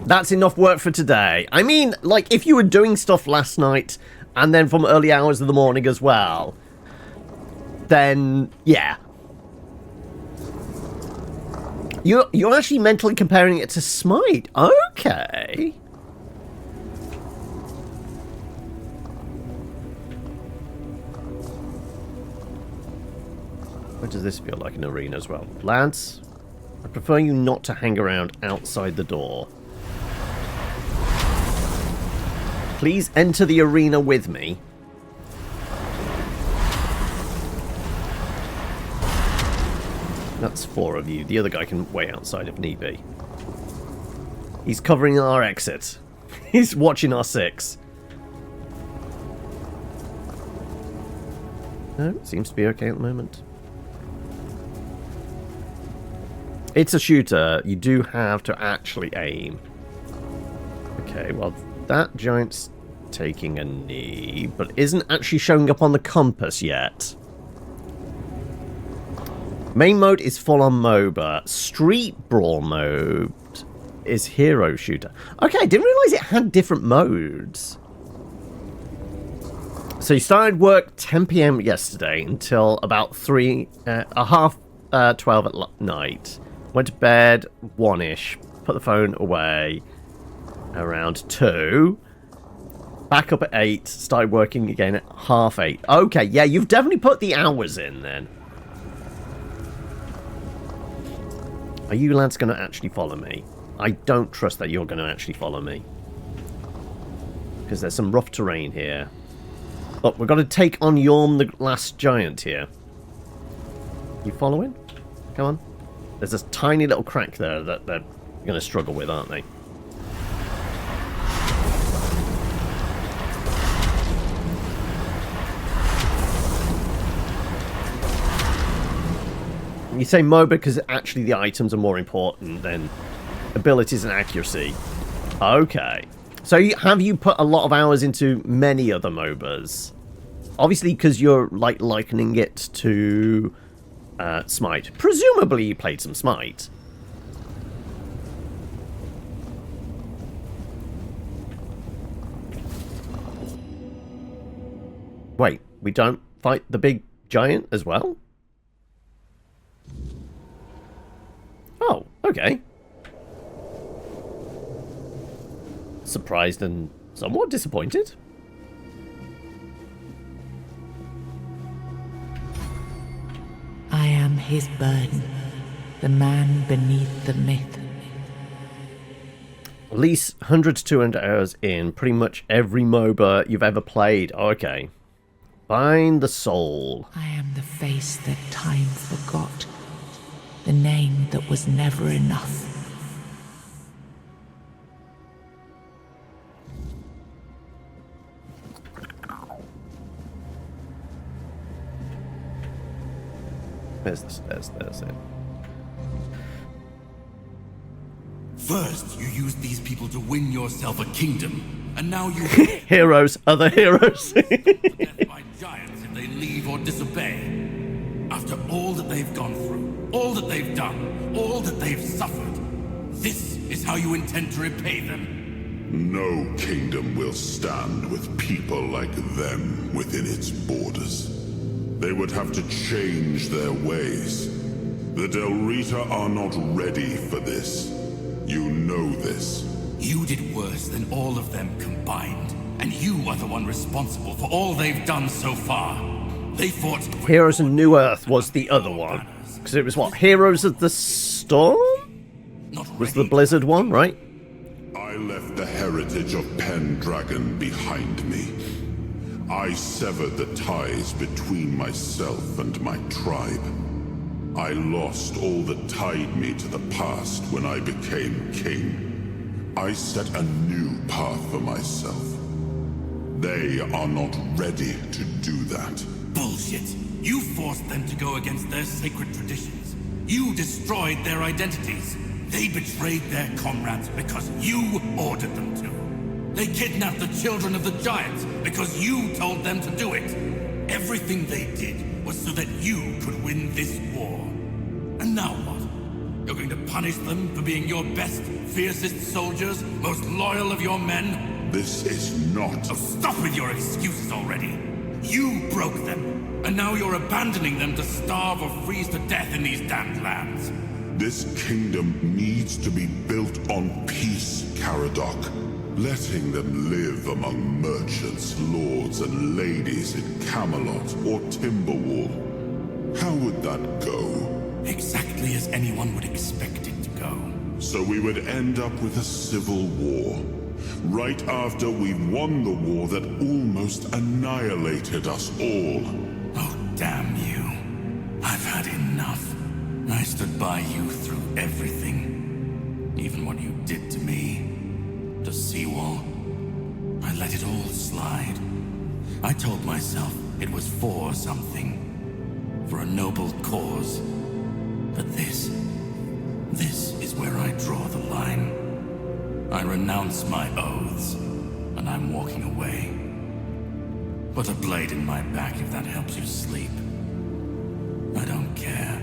That's enough work for today. I mean, like, if you were doing stuff last night and then from early hours of the morning as well, then yeah. You're actually mentally comparing it to Smite. Okay. What does this feel like, an arena as well? Lads, I prefer you not to hang around outside the door. Please enter the arena with me. That's 4 of you. The other guy can wait outside if need be. He's covering our exit. He's watching our 6. No, seems to be okay at the moment. It's a shooter. You do have to actually aim. Okay, well, that giant's taking a knee, but isn't actually showing up on the compass yet. Main mode is full-on MOBA. Street Brawl mode is hero shooter. Okay, I didn't realise it had different modes. So you started work 10 PM yesterday until about 12 at night. Went to bed 1-ish. Put the phone away around 2. Back up at 8. Started working again at 8:30. Okay, yeah, you've definitely put the hours in then. Are you lads going to actually follow me? I don't trust that you're going to actually follow me. Because there's some rough terrain here. Look, we've got to take on Yorm the last giant here. You following? Come on. There's a tiny little crack there that they're going to struggle with, aren't they? You say MOBA because actually the items are more important than abilities and accuracy. Okay. So have you put a lot of hours into many other MOBAs? Obviously because you're like likening it to Smite. Presumably you played some Smite. Wait, we don't fight the big giant as well? Oh, okay. Surprised and somewhat disappointed. I am his burden, the man beneath the myth. At least 100 to 200 hours in pretty much every MOBA you've ever played. Oh, okay. Find the soul. I am the face that time forgot, the name that was never enough. There's it. First, you used these people to win yourself a kingdom, and now you Heroes, other heroes. death by giants if they leave or disobey. After all that they've gone through, all that they've done, all that they've suffered, this is how you intend to repay them. No kingdom will stand with people like them within its borders. They would have to change their ways. The Del Rita are not ready for this. You know this. You did worse than all of them combined, and you are the one responsible for all they've done so far. They fought... Heroes of New Earth was the other one. Because it was what? Heroes of the Storm? Was the Blizzard one, right? I left the heritage of Pendragon behind me. I severed the ties between myself and my tribe. I lost all that tied me to the past when I became king. I set a new path for myself. They are not ready to do that. Bullshit. You forced them to go against their sacred traditions. You destroyed their identities. They betrayed their comrades because you ordered them to. They kidnapped the children of the giants because you told them to do it. Everything they did was so that you could win this war. And now what? You're going to punish them for being your best, fiercest soldiers, most loyal of your men? This is not... So stop with your excuses already. You broke them, and now you're abandoning them to starve or freeze to death in these damned lands. This kingdom needs to be built on peace, Caradoc. Letting them live among merchants, lords, and ladies in Camelot or Timberwall. How would that go? Exactly as anyone would expect it to go. So we would end up with a civil war. Right after we won the war that almost annihilated us all. Oh, damn you. I've had enough. I stood by you through everything. Even what you did to me. To Seawall. I let it all slide. I told myself it was for something. For a noble cause. But this is where I draw the line. I renounce my oaths, and I'm walking away. Put a blade in my back if that helps you sleep. I don't care.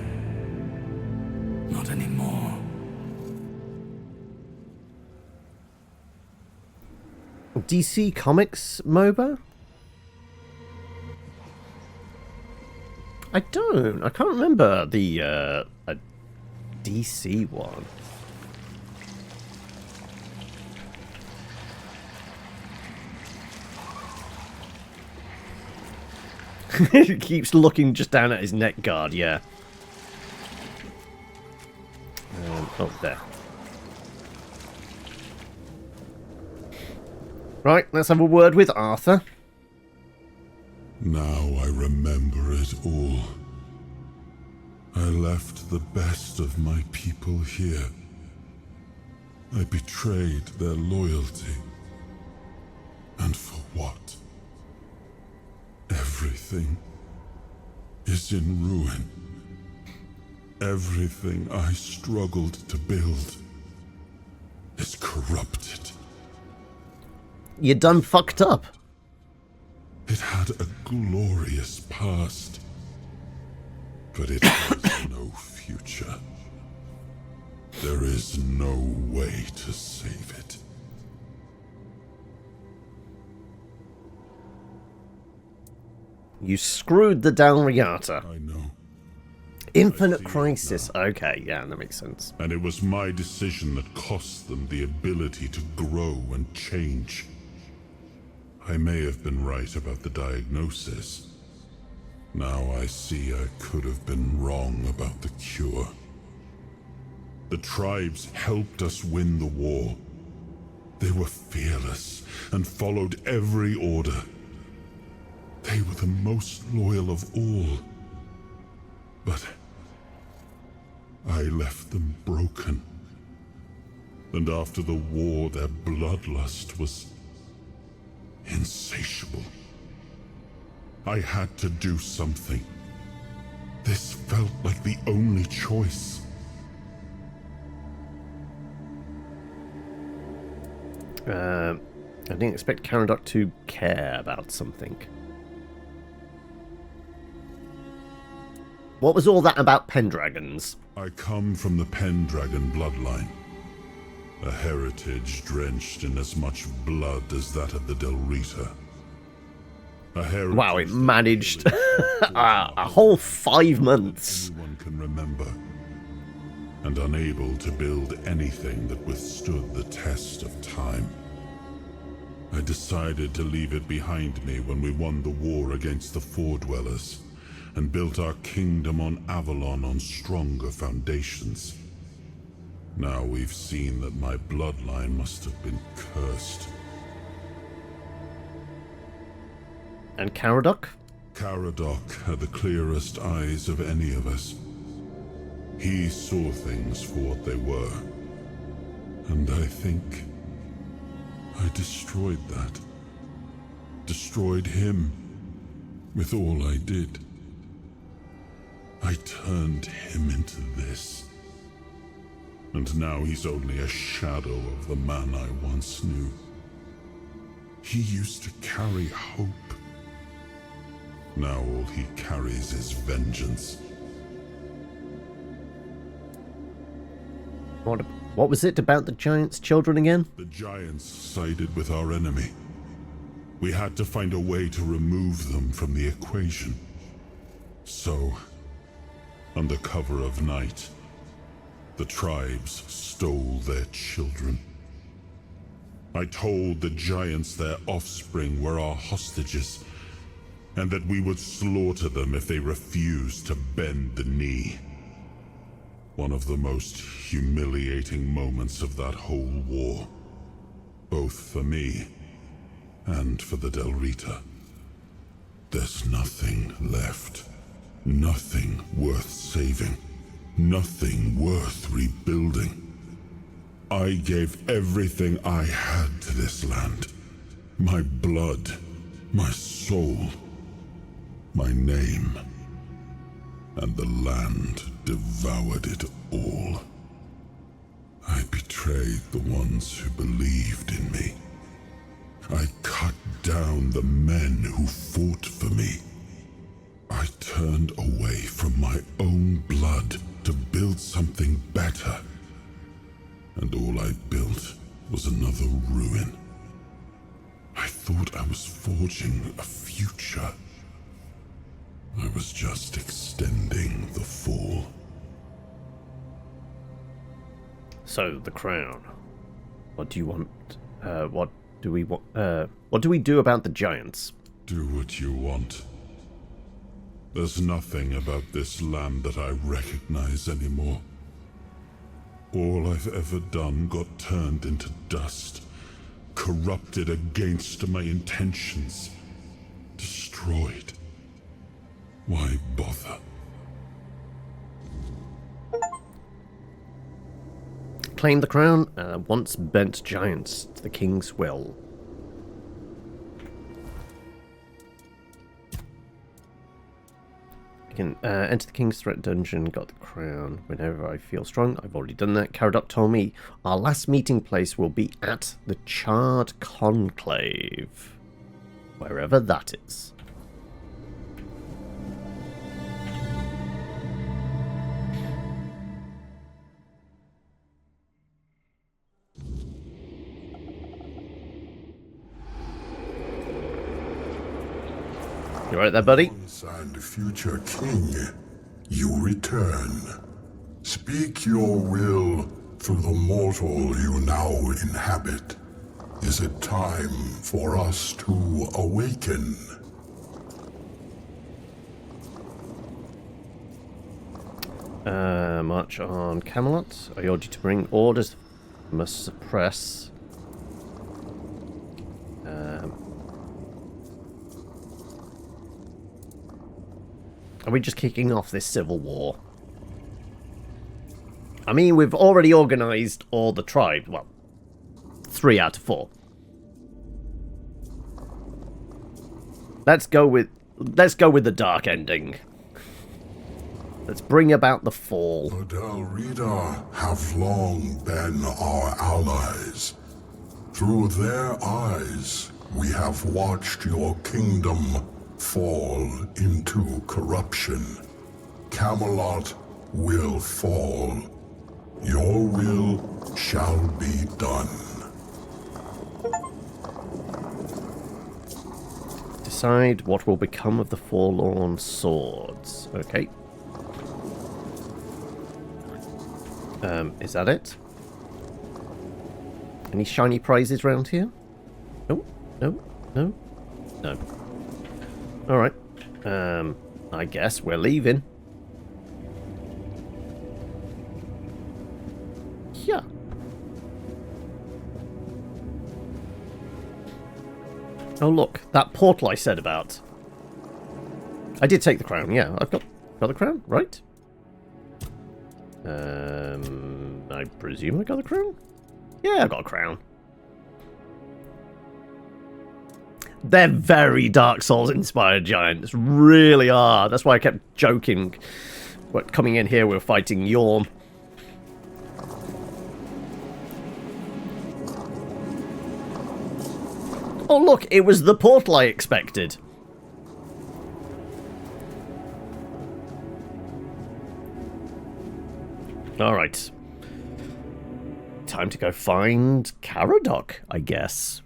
Not anymore. DC Comics MOBA? I can't remember the a DC one. He keeps looking just down at his neck guard, yeah. Oh, there. Right, let's have a word with Arthur. Now I remember it all. I left the best of my people here. I betrayed their loyalty. And for what? Everything is in ruin. Everything I struggled to build is corrupted. You done fucked up. It had a glorious past, but it has no future. There is no way to save it. You screwed the Dalriata. I know. Infinite Crisis. Okay, yeah, that makes sense. And it was my decision that cost them the ability to grow and change. I may have been right about the diagnosis. Now I see I could have been wrong about the cure. The tribes helped us win the war. They were fearless and followed every order. They were the most loyal of all. But I left them broken. And after the war, their bloodlust was insatiable. I had to do something. This felt like the only choice. I didn't expect Caradoc to care about something. What was all that about Pendragons? I come from the Pendragon bloodline. A heritage drenched in as much blood as that of the Del Rita. Wow, it managed a whole 5 months. Anyone can remember. And unable to build anything that withstood the test of time. I decided to leave it behind me when we won the war against the Foredwellers and built our kingdom on Avalon on stronger foundations. Now we've seen that my bloodline must have been cursed. And Caradoc? Caradoc had the clearest eyes of any of us. He saw things for what they were. And I think I destroyed that. Destroyed him with all I did. I turned him into this. And now he's only a shadow of the man I once knew. He used to carry hope. Now all he carries is vengeance. What was it about the Giants' children again? The Giants sided with our enemy. We had to find a way to remove them from the equation. So, under cover of night, the tribes stole their children. I told the Giants their offspring were our hostages, and that we would slaughter them if they refused to bend the knee. One of the most humiliating moments of that whole war, both for me and for the Del Rita. There's nothing left. Nothing worth saving. Nothing worth rebuilding. I gave everything I had to this land. My blood, my soul, my name. And the land devoured it all. I betrayed the ones who believed in me. I cut down the men who fought for me. I turned away from my own blood to build something better. And all I built was another ruin. I thought I was forging a future. I was just extending the fall. So, the crown. What do you want? What do we want? What do we do about the Giants? Do what you want. There's nothing about this land that I recognize anymore. All I've ever done got turned into dust, corrupted against my intentions, destroyed. Why bother? Claim the crown, once bent Giants to the king's will. I can enter the king's threat dungeon, got the crown whenever I feel strong. I've already done that. Caradoc told me our last meeting place will be at the Charred Conclave, wherever that is. You right there, buddy? And future king, you return. Speak your will through the mortal you now inhabit. Is it time for us to awaken? March on Camelot. I order you to bring orders. Must suppress. Are we just kicking off this civil war? I mean, we've already organised all the tribes. Well, 3 out of 4. Let's go with the dark ending. Let's bring about the fall. The Del Rita have long been our allies. Through their eyes, we have watched your kingdom fall into corruption. Camelot will fall. Your will shall be done. Decide what will become of the forlorn swords. Okay. Is that it? Any shiny prizes around here? No, no, no, no. Alright. I guess we're leaving. Yeah. Oh look, that portal I said about. I did take the crown, yeah. I've got the crown, right? I presume I got the crown? Yeah, I got a crown. They're very Dark Souls inspired giants, really are. That's why I kept joking. But coming in here, we're fighting Yorm. Oh look, it was the portal I expected. Alright. Time to go find Caradoc, I guess.